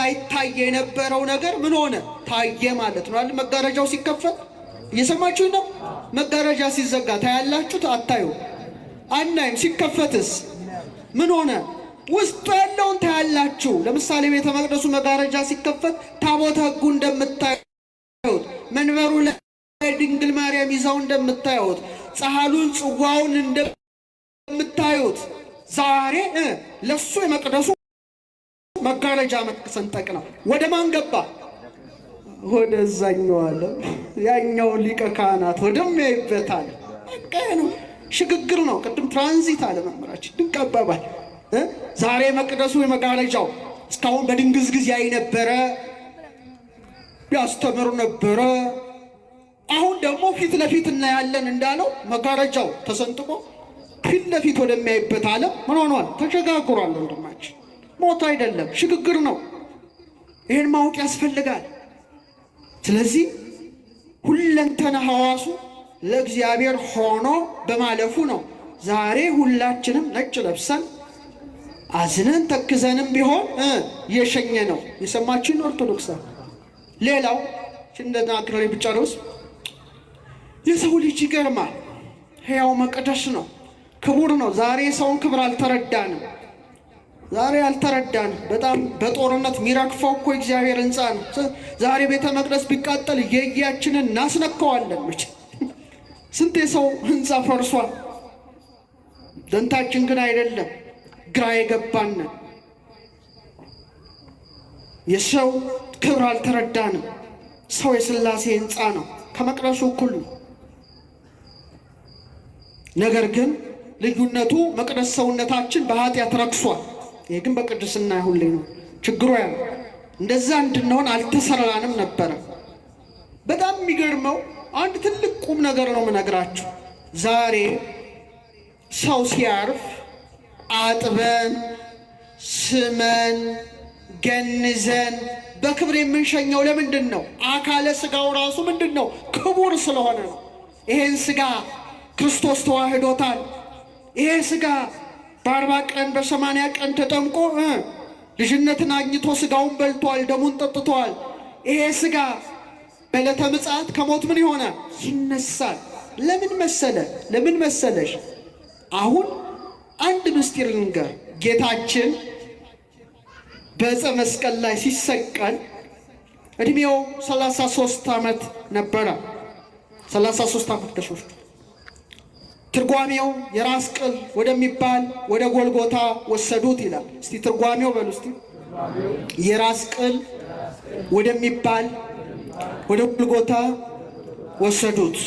አይታየ የነበረው ነገር ምን ሆነ? ታየ ማለት ነው አይደል? መጋረጃው ሲከፈል እየሰማችሁ ነው። መጋረጃ ሲዘጋ ታያላችሁ? አታዩ? አናይም። ሲከፈትስ ምን ሆነ? ውስጡ ያለውን ታያላችሁ። ለምሳሌ ቤተ መቅደሱ መጋረጃ ሲከፈት ታቦተ ሕጉ እንደምታዩት፣ መንበሩ ላይ ድንግል ማርያም ይዛው እንደምታዩት፣ ጸሐሉን ጽዋውን እንደምታዩት ዛሬ ለሱ የመቅደሱ መጋረጃ መሰንጠቅ ነው። ወደ ማን ገባ? ወደ እዛኛው ዓለም፣ ያኛው ሊቀ ካህናት ወደሚያይበት አለ። በቃ ነው፣ ሽግግር ነው። ቅድም ትራንዚት አለ መምህራችን፣ ድንቅ አባባል። ዛሬ መቅደሱ የመጋረጃው እስካሁን በድንግዝግዝ ያይ ነበረ፣ ያስተምር ነበረ። አሁን ደግሞ ፊት ለፊት እናያለን እንዳለው መጋረጃው ተሰንጥቆ ፊት ለፊት ወደሚያይበት ዓለም ምን ሆኗል? ተሸጋግሯል። ወንድማችን ሞት አይደለም፣ ሽግግር ነው። ይህን ማወቅ ያስፈልጋል። ስለዚህ ሁለንተና ሐዋሱ ለእግዚአብሔር ሆኖ በማለፉ ነው ዛሬ ሁላችንም ነጭ ለብሰን አዝነን ተክዘንም ቢሆን የሸኘ ነው። የሰማችን ኦርቶዶክስ። ሌላው እንደናገረ ብቻውስ የሰው ልጅ ይገርማል። ሕያው መቅደስ ነው፣ ክቡር ነው። ዛሬ ሰውን ክብር አልተረዳንም። ዛሬ አልተረዳንም። በጣም በጦርነት የሚረግፈው እኮ እግዚአብሔር ሕንፃ ነው። ዛሬ ቤተ መቅደስ ቢቃጠል የያችንን እናስነካዋለን። መቼ ስንት የሰው ሕንፃ ፈርሷል። ደንታችን ግን አይደለም። ግራ የገባን የሰው ክብር አልተረዳንም። ሰው የሥላሴ ሕንፃ ነው፣ ከመቅደሱ እኩል ነው። ነገር ግን ልዩነቱ መቅደስ ሰውነታችን በኃጢአት ረክሷል። ይሄ ግን በቅድስና ሁሌ ነው ችግሩ። ያለው እንደዛ እንድንሆን አልተሰራንም ነበረ። በጣም የሚገርመው አንድ ትልቅ ቁም ነገር ነው የምነግራችሁ። ዛሬ ሰው ሲያርፍ አጥበን ስመን ገንዘን በክብር የምንሸኘው ለምንድን ነው? አካለ ሥጋው ራሱ ምንድን ነው? ክቡር ስለሆነ ነው። ይሄን ሥጋ ክርስቶስ ተዋህዶታል። ይሄ ሥጋ በ40 ቀን በ80 ቀን ተጠምቆ ልጅነትን አግኝቶ ሥጋውን በልቷል፣ ደሙን ጠጥቷል። ይሄ ሥጋ በዕለተ ምጽአት ከሞት ምን ይሆናል? ይነሳል። ለምን መሰለ? ለምን መሰለሽ? አሁን አንድ ምስጢር ልንገር። ጌታችን በዕፀ መስቀል ላይ ሲሰቀል ዕድሜው 33 ዓመት ነበረ። 33 ዓመት ከሶስት ትርጓሜው የራስ ቅል ወደሚባል ወደ ጎልጎታ ወሰዱት ይላል። እስቲ ትርጓሜው በሉ እስቲ። የራስ ቅል ወደሚባል ወደ ጎልጎታ ወሰዱት።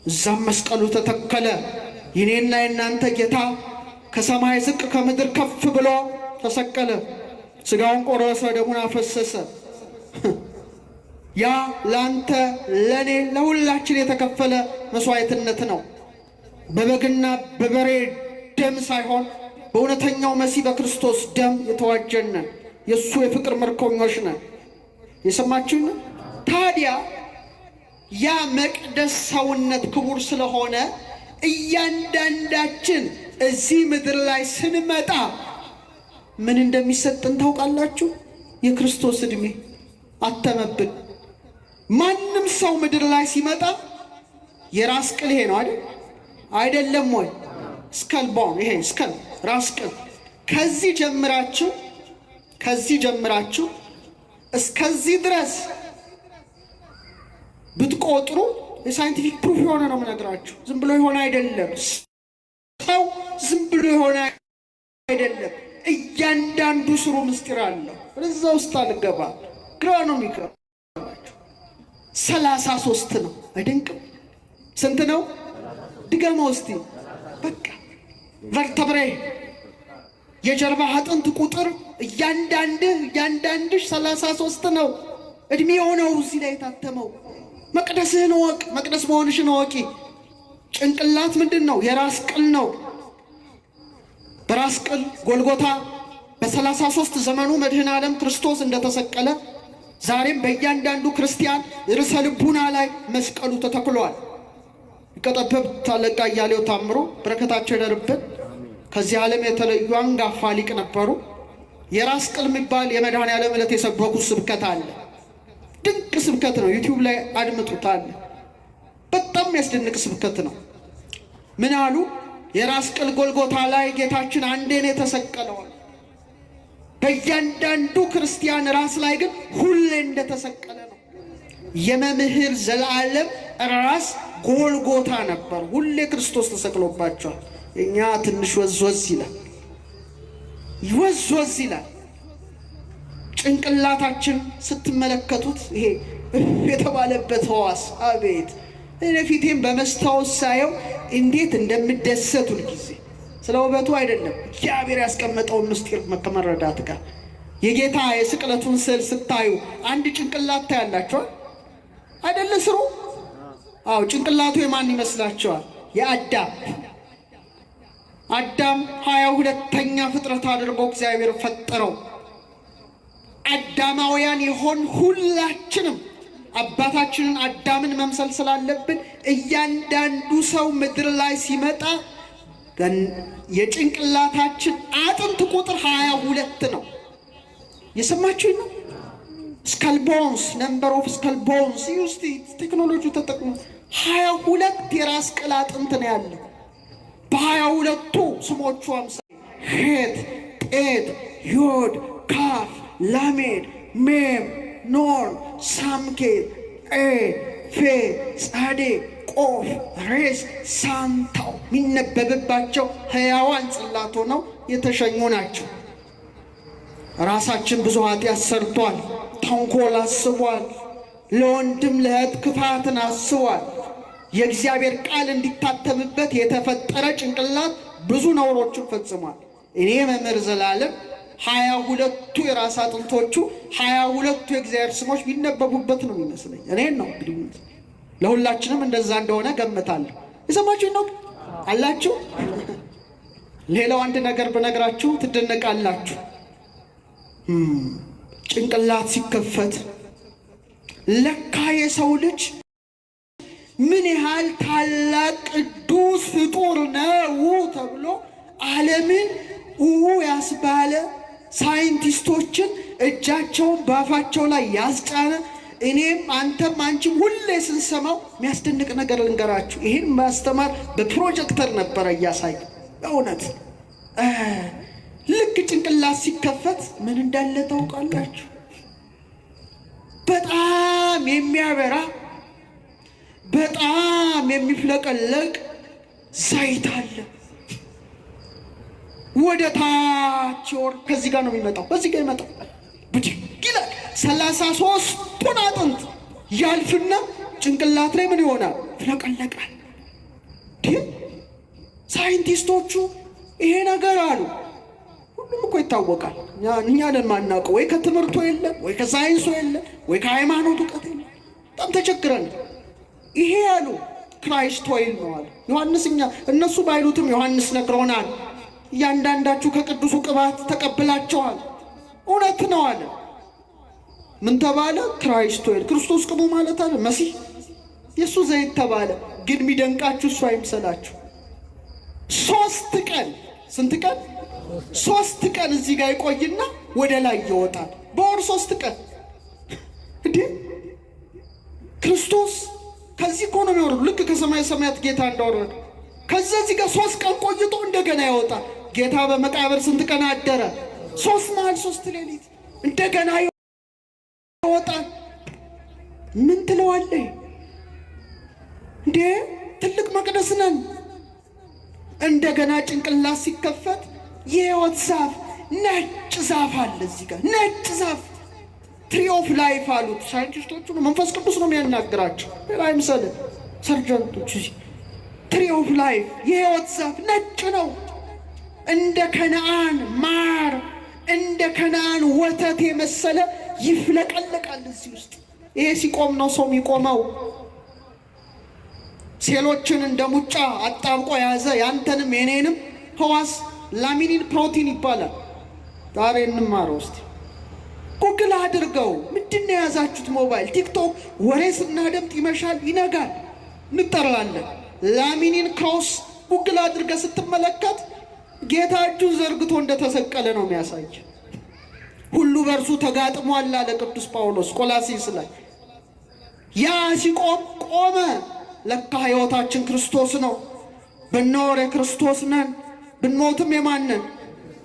እዛም መስቀሉ ተተከለ። የኔና የናንተ ጌታ ከሰማይ ዝቅ ከምድር ከፍ ብሎ ተሰቀለ። ሥጋውን ቆረሰ፣ ደሙን አፈሰሰ። ያ ላንተ ለኔ ለሁላችን የተከፈለ መስዋዕትነት ነው። በበግና በበሬ ደም ሳይሆን በእውነተኛው መሲህ በክርስቶስ ደም የተዋጀነን የእሱ የፍቅር ምርኮኞች ነን። የሰማችሁን? ታዲያ ያ መቅደስ ሰውነት ክቡር ስለሆነ እያንዳንዳችን እዚህ ምድር ላይ ስንመጣ ምን እንደሚሰጥን ታውቃላችሁ? የክርስቶስ ዕድሜ አተመብን። ማንም ሰው ምድር ላይ ሲመጣ የራስ ቅል ይሄ ነው አይደል? አይደለም ወይ? ስከል ቦን፣ ይሄ ስከል ራስ ቅል። ከዚህ ጀምራችሁ እስከዚህ ድረስ ብትቆጥሩ የሳይንቲፊክ ፕሩፍ የሆነ ነው የምነግራችሁ። ዝም ብሎ የሆነ አይደለም። ሰው ዝም ብሎ የሆነ አይደለም። እያንዳንዱ ስሩ ምስጢር አለው። ወደዛ ውስጥ አልገባ፣ ግራ ነው የሚገባችሁ። 33 ነው። አይደንቅም? ስንት ነው? ድገመው እስቲ። በቃ ቨርተብሬ የጀርባ አጥንት ቁጥር እያንዳንድሽ 33 ነው። እድሜ የሆነው እዚህ ላይ የታተመው። መቅደስህን እወቅ፣ መቅደስ መሆንሽን እወቂ። ጭንቅላት ምንድን ነው? የራስ ቅል ነው። በራስ ቅል ጎልጎታ በ33 ዘመኑ መድኃኔ ዓለም ክርስቶስ እንደተሰቀለ ዛሬም በእያንዳንዱ ክርስቲያን ርዕሰ ልቡና ላይ መስቀሉ ተተክሏል። ይቀጠበብ ታለቃ እያሌው ታምሮ በረከታቸው ይደርብን። ከዚህ ዓለም የተለዩ አንጋፋ ሊቅ ነበሩ። የራስ ቅል የሚባል የመድኃኔ ዓለም ዕለት የሰበኩት ስብከት አለ። ድንቅ ስብከት ነው። ዩቲዩብ ላይ አድምጡታል። በጣም የሚያስደንቅ ስብከት ነው። ምን አሉ? የራስ ቅል ጎልጎታ ላይ ጌታችን አንዴ ነው የተሰቀለው። በእያንዳንዱ ክርስቲያን ራስ ላይ ግን ሁሌ እንደተሰቀለ ነው። የመምህር ዘላለም ራስ ጎልጎታ ነበር። ሁሌ ክርስቶስ ተሰቅሎባቸዋል። እኛ ትንሽ ወዝወዝ ይላል፣ ይወዝወዝ ይላል። ጭንቅላታችን ስትመለከቱት ይሄ የተባለበት ሕዋስ አቤት! እኔ ፊቴን በመስታወት ሳየው እንዴት እንደምደሰት ሁልጊዜ። ስለ ውበቱ አይደለም፣ እግዚአብሔር ያስቀመጠውን ምስጢር ከመረዳት ጋር። የጌታ የስቅለቱን ስዕል ስታዩ አንድ ጭንቅላት ታያላችኋል አይደለ? ስሩ አዎ፣ ጭንቅላቱ የማን ይመስላችኋል? የአዳም። አዳም 22ኛ ፍጥረት አድርጎ እግዚአብሔር ፈጠረው። አዳማውያን የሆን ሁላችንም አባታችንን አዳምን መምሰል ስላለብን እያንዳንዱ ሰው ምድር ላይ ሲመጣ የጭንቅላታችን አጥንት ቁጥር 22 ነው። የሰማችሁኝ ነው? ስካል ቦንስ ነምበር ኦፍ ስካል ቦንስ ዩስቲ ቴክኖሎጂ ተጠቅሞ 22 የራስ ቅል አጥንት ነው ያለው። በ22ቱ ስሞቹ አምሳል ሄት፣ ጤት፣ ዮድ፣ ካፍ፣ ላሜድ፣ ሜም፣ ኖር፣ ሳምኬት፣ ፌ፣ ጻዴ፣ ቆፍ፣ ሬስ፣ ሳንታው የሚነበብባቸው ሕያዋን ጽላት ሆነው የተሸኙ ናቸው። ራሳችን ብዙ ኃጢአት ሰርቷል፣ ተንኮል አስቧል፣ ለወንድም ለእህት ክፋትን አስቧል። የእግዚአብሔር ቃል እንዲታተምበት የተፈጠረ ጭንቅላት ብዙ ነውሮችን ፈጽሟል። እኔ መምህር ዘላለም 22ቱ የራስ አጥንቶቹ 22ቱ የእግዚአብሔር ስሞች ቢነበቡበት ነው የሚመስለኝ። እኔን ነው እንግዲህ ለሁላችንም እንደዛ እንደሆነ ገምታለሁ። የሰማችሁ ነው አላችሁ። ሌላው አንድ ነገር በነገራችሁ ትደነቃላችሁ። ጭንቅላት ሲከፈት ለካ የሰው ልጅ ምን ያህል ታላቅ ቅዱስ ፍጡር ነው ተብሎ ዓለምን ያስባለ ሳይንቲስቶችን እጃቸውን ባፋቸው ላይ ያስጫነ እኔም አንተም አንቺም ሁሌ ስንሰማው የሚያስደንቅ ነገር ልንገራችሁ። ይህን ማስተማር በፕሮጀክተር ነበረ እያሳየ በእውነት ልክ ጭንቅላት ሲከፈት ምን እንዳለ ታውቃላችሁ? በጣም የሚያበራ በጣም የሚፍለቀለቅ ዘይት አለ። ወደ ታች ወር ከዚህ ጋር ነው የሚመጣው፣ በዚህ ጋር ይመጣው ብድግ ይላል። 33ቱን አጥንት ያልፍና ጭንቅላት ላይ ምን ይሆናል? ፍለቀለቃል። ሳይንቲስቶቹ ይሄ ነገር አሉ። ሁሉም እኮ ይታወቃል። እኛ ለማናውቀው ወይ ከትምህርቱ የለም ወይ ከሳይንሱ የለም ወይ ከሃይማኖት እውቀት የለም። በጣም ተቸግረን ይሄ ያሉ ክራይስት ኦይል ነው አሉ ዮሐንስ። እነሱ ባይሉትም ዮሐንስ ነግሮናል። እያንዳንዳችሁ ከቅዱሱ ቅባት ተቀብላችኋል። እውነት ነው አለ። ምን ተባለ? ክራይስት ኦይል፣ ክርስቶስ ቅቡ ማለት አለ። መሲህ የእሱ ዘይት ተባለ። ግን የሚደንቃችሁ እሱ አይምሰላችሁ። 3 ቀን ስንት ቀን? 3 ቀን እዚህ ጋር ይቆይና ወደ ላይ ይወጣል። በወር 3 ቀን እንዴ! ክርስቶስ ከዚህ እኮ ነው የሚወርዱ። ልክ ከሰማይ ሰማያት ጌታ እንዳወረደ ከዛ እዚህ ጋር 3 ቀን ቆይቶ እንደገና ይወጣል። ጌታ በመቃብር ስንት ቀን አደረ? 3 መዓልት 3 ሌሊት እንደገና ይወጣል። ምን ትለዋለህ እንዴ? ትልቅ መቅደስ ነን። እንደገና ጭንቅላት ሲከፈት የሕይወት ዛፍ ነጭ ዛፍ አለ እዚህ ጋር ነጭ ዛፍ ትሪ ኦፍ ላይፍ አሉት ሳይንቲስቶቹ። መንፈስ ቅዱስ ነው የሚያናግራቸው፣ ሌላ አይምሰልህ። ሰርጀንቶቹ ትሪ ኦፍ ላይፍ የሕይወት ዛፍ ነጭ ነው። እንደ ከነአን ማር እንደ ከነአን ወተት የመሰለ ይፍለቀለቃል እዚህ ውስጥ። ይሄ ሲቆም ነው ሰው የሚቆመው። ሴሎችን እንደ ሙጫ አጣብቆ ያዘ ያንተንም የኔንም ሕዋስ ላሚኒን ፕሮቲን ይባላል። ዛሬ እንማረው እስቲ። ጉግል አድርገው። ምንድን ነው የያዛችሁት? ሞባይል፣ ቲክቶክ ወሬ ስናደምጥ ይመሻል ይነጋል እንጠራለን። ላሚኒን ክሮስ ጉግል አድርገ ስትመለከት ጌታ እጁን ዘርግቶ እንደተሰቀለ ነው የሚያሳይ። ሁሉ በእርሱ ተጋጥሟል አለ ቅዱስ ጳውሎስ ቆላስይስ ላይ። ያ ሲቆም ቆመ። ለካ ሕይወታችን ክርስቶስ ነው። ብንኖር የክርስቶስ ነን፣ ብንሞትም የማንን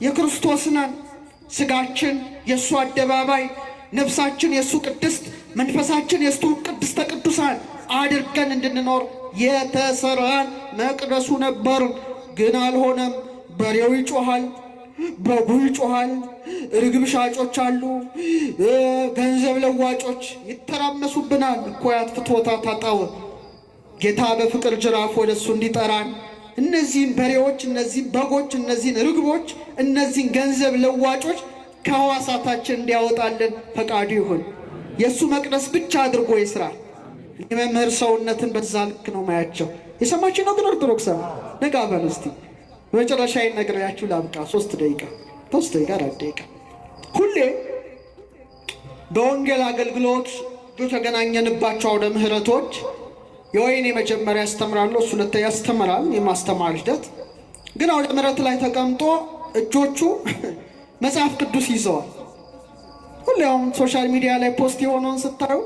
የክርስቶስ ነን። ሥጋችን የእሱ አደባባይ፣ ነፍሳችን የእሱ ቅድስት፣ መንፈሳችን የእሱ ቅድስተ ቅዱሳን አድርገን እንድንኖር የተሰራን መቅደሱ ነበርን። ግን አልሆነም። በሬው ይጮሃል፣ በጉ ይጮሃል፣ ርግብ ሻጮች አሉ፣ ገንዘብ ለዋጮች ይተራመሱብናል። እኮ ያጥፍቶታ ታጣው ጌታ በፍቅር ጅራፍ ወደ እሱ እንዲጠራን እነዚህን በሬዎች፣ እነዚህን በጎች፣ እነዚህን ርግቦች፣ እነዚህን ገንዘብ ለዋጮች ከሕዋሳታችን እንዲያወጣልን ፈቃዱ ይሁን። የእሱ መቅደስ ብቻ አድርጎ ይስራ። የመምህር ሰውነትን በዛ ልክ ነው ማያቸው። የሰማችሁ ነው። ግን ኦርቶዶክስ ነጋ በሉ እስቲ። በመጨረሻ ነግሬያችሁ ላብቃ። 3 ደቂቃ 4 ደቂቃ። ሁሌ በወንጌል አገልግሎት የተገናኘንባቸው አውደ ምሕረቶች የወይኔ መጀመሪያ ያስተምራሉ፣ እሱ ሁለተኛ ያስተምራል። የማስተማር ሂደት ግን አውደ ምሕረት ላይ ተቀምጦ እጆቹ መጽሐፍ ቅዱስ ይዘዋል። ሁሌ አሁን ሶሻል ሚዲያ ላይ ፖስት የሆነውን ስታዩ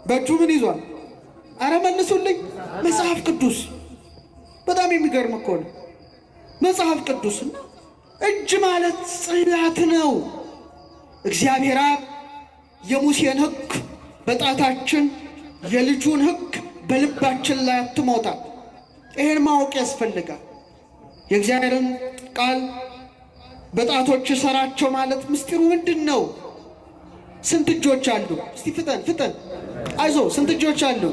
በእጁ ምን ይዟል? አረ መልሱልኝ፣ መጽሐፍ ቅዱስ። በጣም የሚገርም እኮ ነው። መጽሐፍ ቅዱስ እጅ ማለት ጽላት ነው። እግዚአብሔር አብ የሙሴን ሕግ በጣታችን የልጁን ሕግ በልባችን ላይ አትሞታል። ይሄን ማወቅ ያስፈልጋል። የእግዚአብሔርን ቃል በጣቶች ሰራቸው ማለት ምስጢሩ ምንድን ነው? ስንት እጆች አሉ? እስቲ ፍጠን አይዞ። ስንት እጆች አሉ?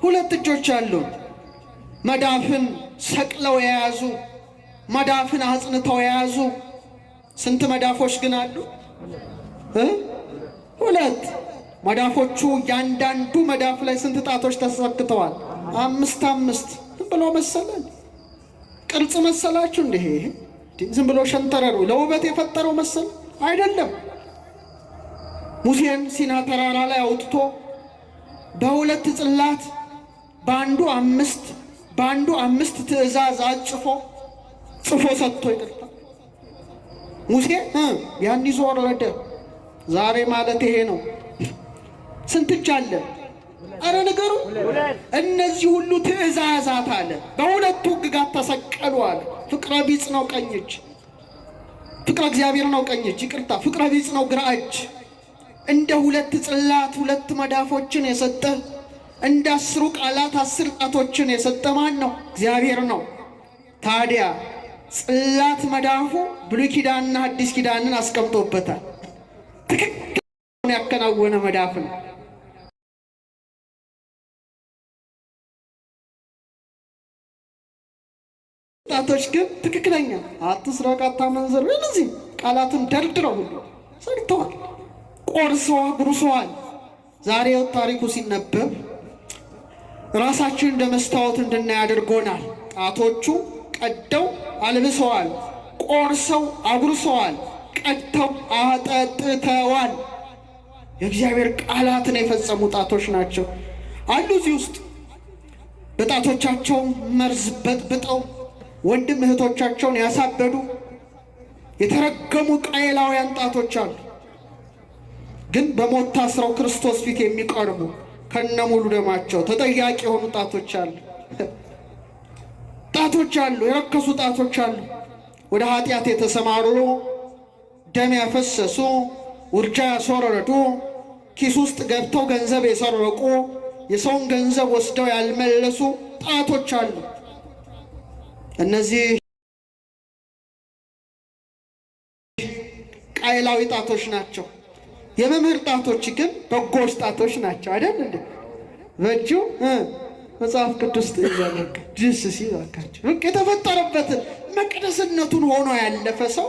2 እጆች አሉ። መዳፍን ሰቅለው የያዙ፣ መዳፍን አጽንተው የያዙ። ስንት መዳፎች ግን አሉ? 2 መዳፎቹ ያንዳንዱ መዳፍ ላይ ስንት ጣቶች ተሰክተዋል? 5 ብሎ መሰለን። ቅርጽ መሰላችሁ እንዴ? ዝም ብሎ ሸንተረሩ ለውበት የፈጠረው መሰል አይደለም። ሙሴን ሲና ተራራ ላይ አውጥቶ በ2 ጽላት በአንዱ 5 ትእዛዝ ጽፎ ሰጥቶ ይቅርታ ሙሴ ያን ይዞ ወረደ። ዛሬ ማለት ይሄ ነው። ስንት እጅ አለ? አረ ነገሩ እነዚህ ሁሉ ትእዛዛት አለ። በ2 ሕግጋት ተሰቀሉ አለ። ፍቅረ ቢጽ ነው ቀኝ እጅ፣ ፍቅረ እግዚአብሔር ነው ቀኝ እጅ፣ ይቅርታ ፍቅረ ቢጽ ነው ግራ እጅ። እንደ 2 ጽላት 2 መዳፎችን የሰጠ እንደ 10 ቃላት 10 ጣቶችን የሰጠ ማን ነው? እግዚአብሔር ነው። ታዲያ ጽላት መዳፉ ብሉይ ኪዳንና አዲስ ኪዳንን አስቀምጦበታል። ትክክል ያከናወነ መዳፍ ነው። ጣቶች ግን ትክክለኛ አትስረቅ፣ አታመንዝር፣ እነዚህ ቃላትን ደርድረው ሁሉ ሰርተዋል፣ ቆርሰዋል፣ ጉርሰዋል። ዛሬ ታሪኩ ሲነበብ ራሳችን እንደ መስታወት እንድናይ አድርጎናል። ጣቶቹ ቀደው አልብሰዋል፣ ቆርሰው አጉርሰዋል፣ ቀድተው አጠጥተዋል። የእግዚአብሔር ቃላትን የፈጸሙ ጣቶች ናቸው አሉ። እዚህ ውስጥ በጣቶቻቸው መርዝ በጥብጠው ወንድም እህቶቻቸውን ያሳበዱ የተረገሙ ቃየላውያን ጣቶች አሉ። ግን በሞት ታስረው ክርስቶስ ፊት የሚቀርቡ ከነሙሉ ደማቸው ተጠያቂ የሆኑ ጣቶች አሉ። ጣቶች አሉ፣ የረከሱ ጣቶች አሉ። ወደ ኃጢአት የተሰማሩ፣ ደም ያፈሰሱ፣ ውርጃ ያስወረዱ፣ ኪስ ውስጥ ገብተው ገንዘብ የሰረቁ፣ የሰውን ገንዘብ ወስደው ያልመለሱ ጣቶች አሉ። እነዚህ ቃየላዊ ጣቶች ናቸው። የመምህር ጣቶች ግን በጎች ጣቶች ናቸው አይደል እንዴ? በእጁ መጽሐፍ ቅዱስ ይዘለቅ ድስ ሲላካቸው የተፈጠረበትን መቅደስነቱን ሆኖ ያለፈ ሰው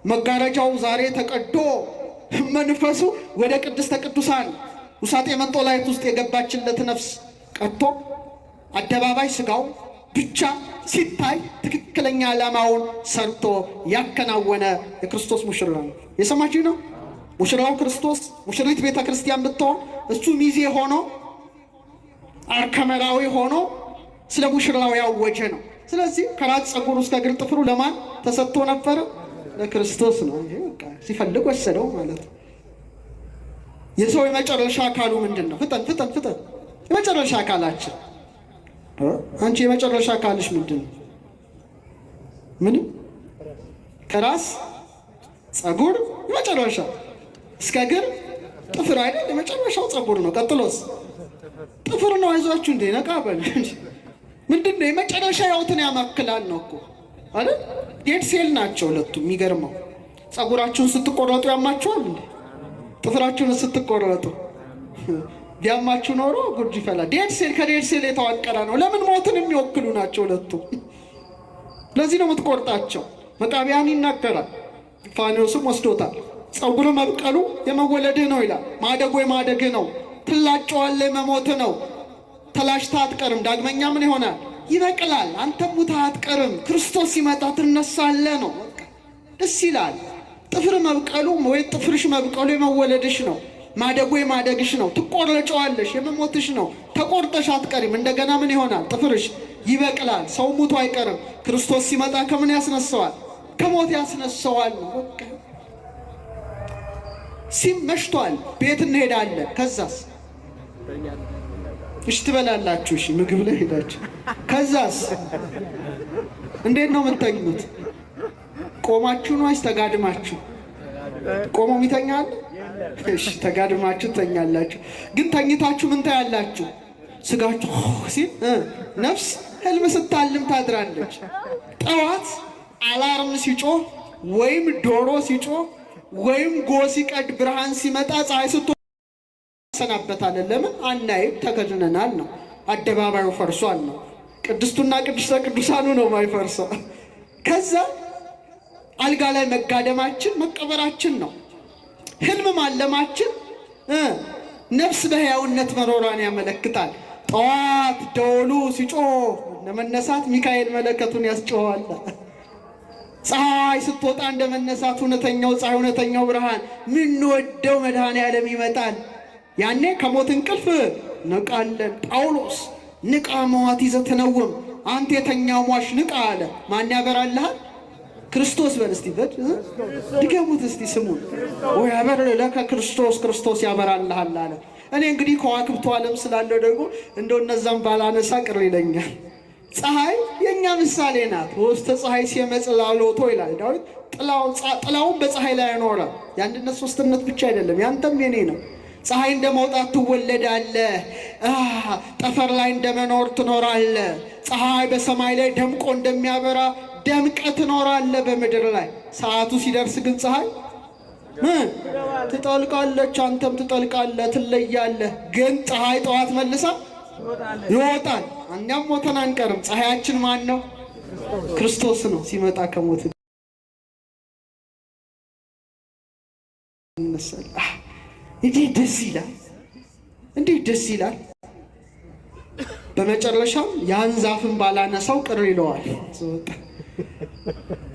መጋረጃው ዛሬ ተቀዶ መንፈሱ ወደ ቅድስተ ቅዱሳን ውሳጤ መንጦላይት ውስጥ የገባችለት ነፍስ ቀጥቶ አደባባይ ስጋው ብቻ ሲታይ ትክክለኛ ዓላማውን ሰርቶ ያከናወነ የክርስቶስ ሙሽራ ነው። የሰማችሁ ነው። ሙሽራው ክርስቶስ፣ ሙሽሪት ቤተ ክርስቲያን ብትሆን እሱ ሚዜ ሆኖ አርከመራዊ ሆኖ ስለ ሙሽራው ያወጀ ነው። ስለዚህ ከራስ ፀጉር እስከ እግር ጥፍሩ ለማን ተሰጥቶ ነበረ? ለክርስቶስ ነው። ይሄ በቃ ሲፈልግ ወሰደው ማለት ነው። የሰው የመጨረሻ አካሉ ምንድን ነው? ፍጠን የመጨረሻ አካላችን አንቺ የመጨረሻ አካልሽ ምንድን ነው? ምንም ከራስ ጸጉር የመጨረሻ እስከ እግር ጥፍር አይደል? የመጨረሻው ጸጉር ነው። ቀጥሎስ ጥፍር ነው። አይዟችሁ እንዴ ነቃ በል። ምንድን ነው የመጨረሻ ህይወትን ያማክላል ነው እኮ አይደል? ዴድ ሴል ናቸው ሁለቱም። የሚገርመው ጸጉራችሁን ስትቆረጡ ያማችኋል እንዴ? ጥፍራችሁን ስትቆረጡ ቢያማችሁ ኖሮ ጉድ ይፈላል። ዴድ ሴል ከዴድ ሴል የተዋቀረ ነው። ለምን ሞትን የሚወክሉ ናቸው ሁለቱም። ለዚህ ነው የምትቆርጣቸው። መቃቢያን ይናገራል። ፋኒዮስም ወስዶታል። ጸጉር መብቀሉ የመወለድህ ነው ይላል። ማደጉ የማደግህ ነው። ትላጨዋለህ፣ የመሞትህ ነው። ተላጭተህ አትቀርም። ዳግመኛ ምን ይሆናል? ይበቅላል። አንተም ሙተህ አትቀርም። ክርስቶስ ሲመጣ ትነሳለህ ነው። ደስ ይላል። ጥፍር መብቀሉ ወይ ጥፍርሽ መብቀሉ የመወለድሽ ነው። ማደጉ የማደግሽ ነው። ትቆረጨዋለሽ፣ የመሞትሽ ነው። ተቆርጠሽ አትቀሪም። እንደገና ምን ይሆናል? ጥፍርሽ ይበቅላል። ሰው ሙቶ አይቀርም። ክርስቶስ ሲመጣ ከምን ያስነሳዋል? ከሞት ያስነሳዋል ነው። በቃ መሽቷል፣ ቤት እንሄዳለን። ከዛስ እሺ ትበላላችሁ። እሺ ምግብ ላይ ሄዳችሁ ከዛስ እንዴት ነው የምትተኙት? ቆማችሁ ነው ወይስ ተጋድማችሁ? ቆሞ ይተኛል? እሺ ተጋድማችሁ ተኛላችሁ። ግን ተኝታችሁ ምን ታያላችሁ? ስጋችሁ ሲል ነፍስ ህልም ስታልም ታድራለች። ጠዋት አላርም ሲጮህ ወይም ዶሮ ሲጮህ ወይም ጎ ሲቀድ ብርሃን ሲመጣ ፀሐይ ስትሰናበታለን። ለምን አናይም? ተከድነናል ነው። አደባባዩ ፈርሷል ነው። ቅድስቱና ቅድስተ ቅዱሳኑ ነው ማይፈርሰው። ከዛ አልጋ ላይ መጋደማችን መቀበራችን ነው። ህልም ማለማችን ነፍስ በሕያውነት መኖሯን ያመለክታል። ጠዋት ደወሉ ሲጮህ ለመነሳት ሚካኤል መለከቱን ያስጮኋል። ፀሐይ ስትወጣ እንደመነሳት እውነተኛው ፀሐይ እውነተኛው ብርሃን ምንወደው መድኃኔ ዓለም ይመጣል። ያኔ ከሞት እንቅልፍ ነቃለን። ጳውሎስ ንቃ መዋት ይዘህ ተነውም፣ አንተ የተኛው ሟች ንቃ አለ። ማን ያበራልሃል? ክርስቶስ በል እስቲ ድገሙት እስቲ ስሙን። ወይ ያበር ለከ ክርስቶስ፣ ክርስቶስ ያበራልሃል አለ። እኔ እንግዲህ ከዋክብቱ ዓለም ስላለው ደግሞ እንደው እነዛም ባላነሳ ቅር ይለኛል። ፀሐይ የኛ ምሳሌ ናት። ውስተ ፀሐይ ሲመጽላሎቶ ይላል ዳዊት። ጥላውን በፀሐይ ላይ ያኖረ የአንድነት ሶስትነት ብቻ አይደለም፣ ያንተም የኔ ነው። ፀሐይ እንደመውጣት ትወለዳለህ። ጠፈር ላይ እንደመኖር ትኖራለህ። ፀሐይ በሰማይ ላይ ደምቆ እንደሚያበራ ደምቀ ትኖራለህ በምድር ላይ። ሰዓቱ ሲደርስ ግን ፀሐይ ትጠልቃለች፣ አንተም ትጠልቃለህ፣ ትለያለህ። ግን ፀሐይ ጠዋት መልሳ ይወጣል። እኛም ሞተን አንቀርም። ፀሐያችን ማን ነው? ክርስቶስ ነው። ሲመጣ ከሞት ይነሳል። እንዴት ደስ ይላል! እንዴት ደስ ይላል! በመጨረሻም ያን ዛፍን ባላነሳው ቅር ይለዋል።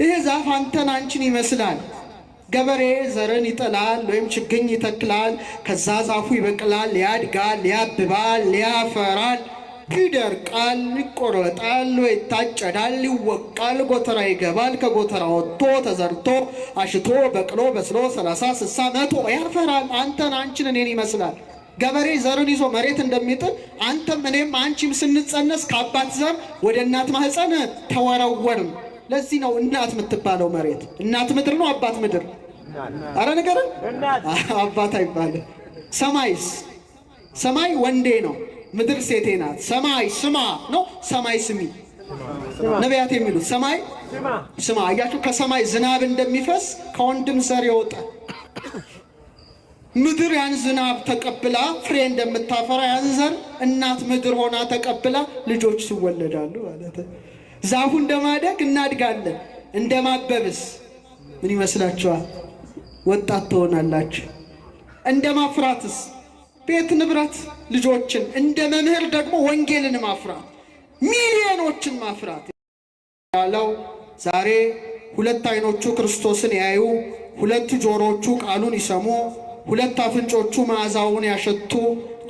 ይሄ ዛፍ አንተን አንቺን ይመስላል። ገበሬ ዘርን ይጥላል ወይም ችግኝ ይተክላል። ከዛ ዛፉ ይበቅላል፣ ያድጋል፣ ያብባል፣ ያፈራል፣ ይደርቃል፣ ይቆረጣል፣ ወይ ይታጨዳል፣ ይወቃል፣ ጎተራ ይገባል። ከጎተራ ወጥቶ ተዘርቶ አሽቶ በቅሎ በስሎ 30 60 100 ያፈራል። አንተን አንቺን እኔን ይመስላል። ገበሬ ዘርን ይዞ መሬት እንደሚጥል አንተም እኔም አንቺም ስንጸነስ ከአባት ዘር ወደ እናት ማህፀን ተወረወርን። ለዚህ ነው እናት የምትባለው መሬት። እናት ምድር ነው አባት ምድር? አረ ንገረን። አባት አይባልም። ሰማይስ? ሰማይ ወንዴ ነው፣ ምድር ሴቴ ናት። ሰማይ ስማ ነው፣ ሰማይ ስሚ። ነቢያት የሚሉት ሰማይ ስማ። አያችሁ፣ ከሰማይ ዝናብ እንደሚፈስ ከወንድም ዘር ይወጣል። ምድር ያን ዝናብ ተቀብላ ፍሬ እንደምታፈራ ያን ዘር እናት ምድር ሆና ተቀብላ ልጆች ይወለዳሉ ማለት ነው። ዛፉ እንደማደግ እናድጋለን። እንደማበብስ ምን ይመስላችኋል? ወጣት ትሆናላችሁ። እንደማፍራትስ ቤት ንብረት ልጆችን፣ እንደ መምህር ደግሞ ወንጌልን ማፍራት፣ ሚሊዮኖችን ማፍራት ያለው ዛሬ ሁለት አይኖቹ ክርስቶስን ያዩ፣ ሁለት ጆሮቹ ቃሉን ይሰሙ፣ ሁለት አፍንጮቹ መዓዛውን ያሸቱ፣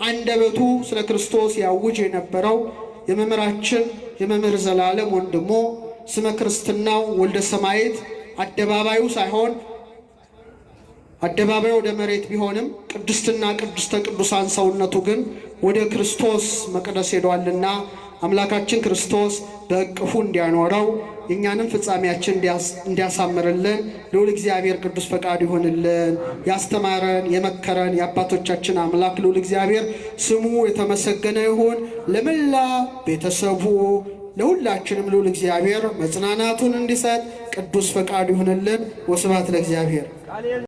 አንደበቱ ስለ ክርስቶስ ያውጅ የነበረው የመምህራችን የመምህር ዘላለም ወንድሞ ስመ ክርስትናው ወልደ ሰማዕት አደባባዩ ሳይሆን አደባባዩ ወደ መሬት ቢሆንም ቅድስትና ቅድስተ ቅዱሳን ሰውነቱ ግን ወደ ክርስቶስ መቅደስ ሄዷልና አምላካችን ክርስቶስ በእቅፉ እንዲያኖረው የእኛንም ፍጻሜያችን እንዲያሳምርልን ልዑል እግዚአብሔር ቅዱስ ፈቃድ ይሆንልን። ያስተማረን የመከረን የአባቶቻችን አምላክ ልዑል እግዚአብሔር ስሙ የተመሰገነ ይሁን። ለመላ ቤተሰቡ ለሁላችንም ልዑል እግዚአብሔር መጽናናቱን እንዲሰጥ ቅዱስ ፈቃድ ይሆንልን። ወስብሐት ለእግዚአብሔር።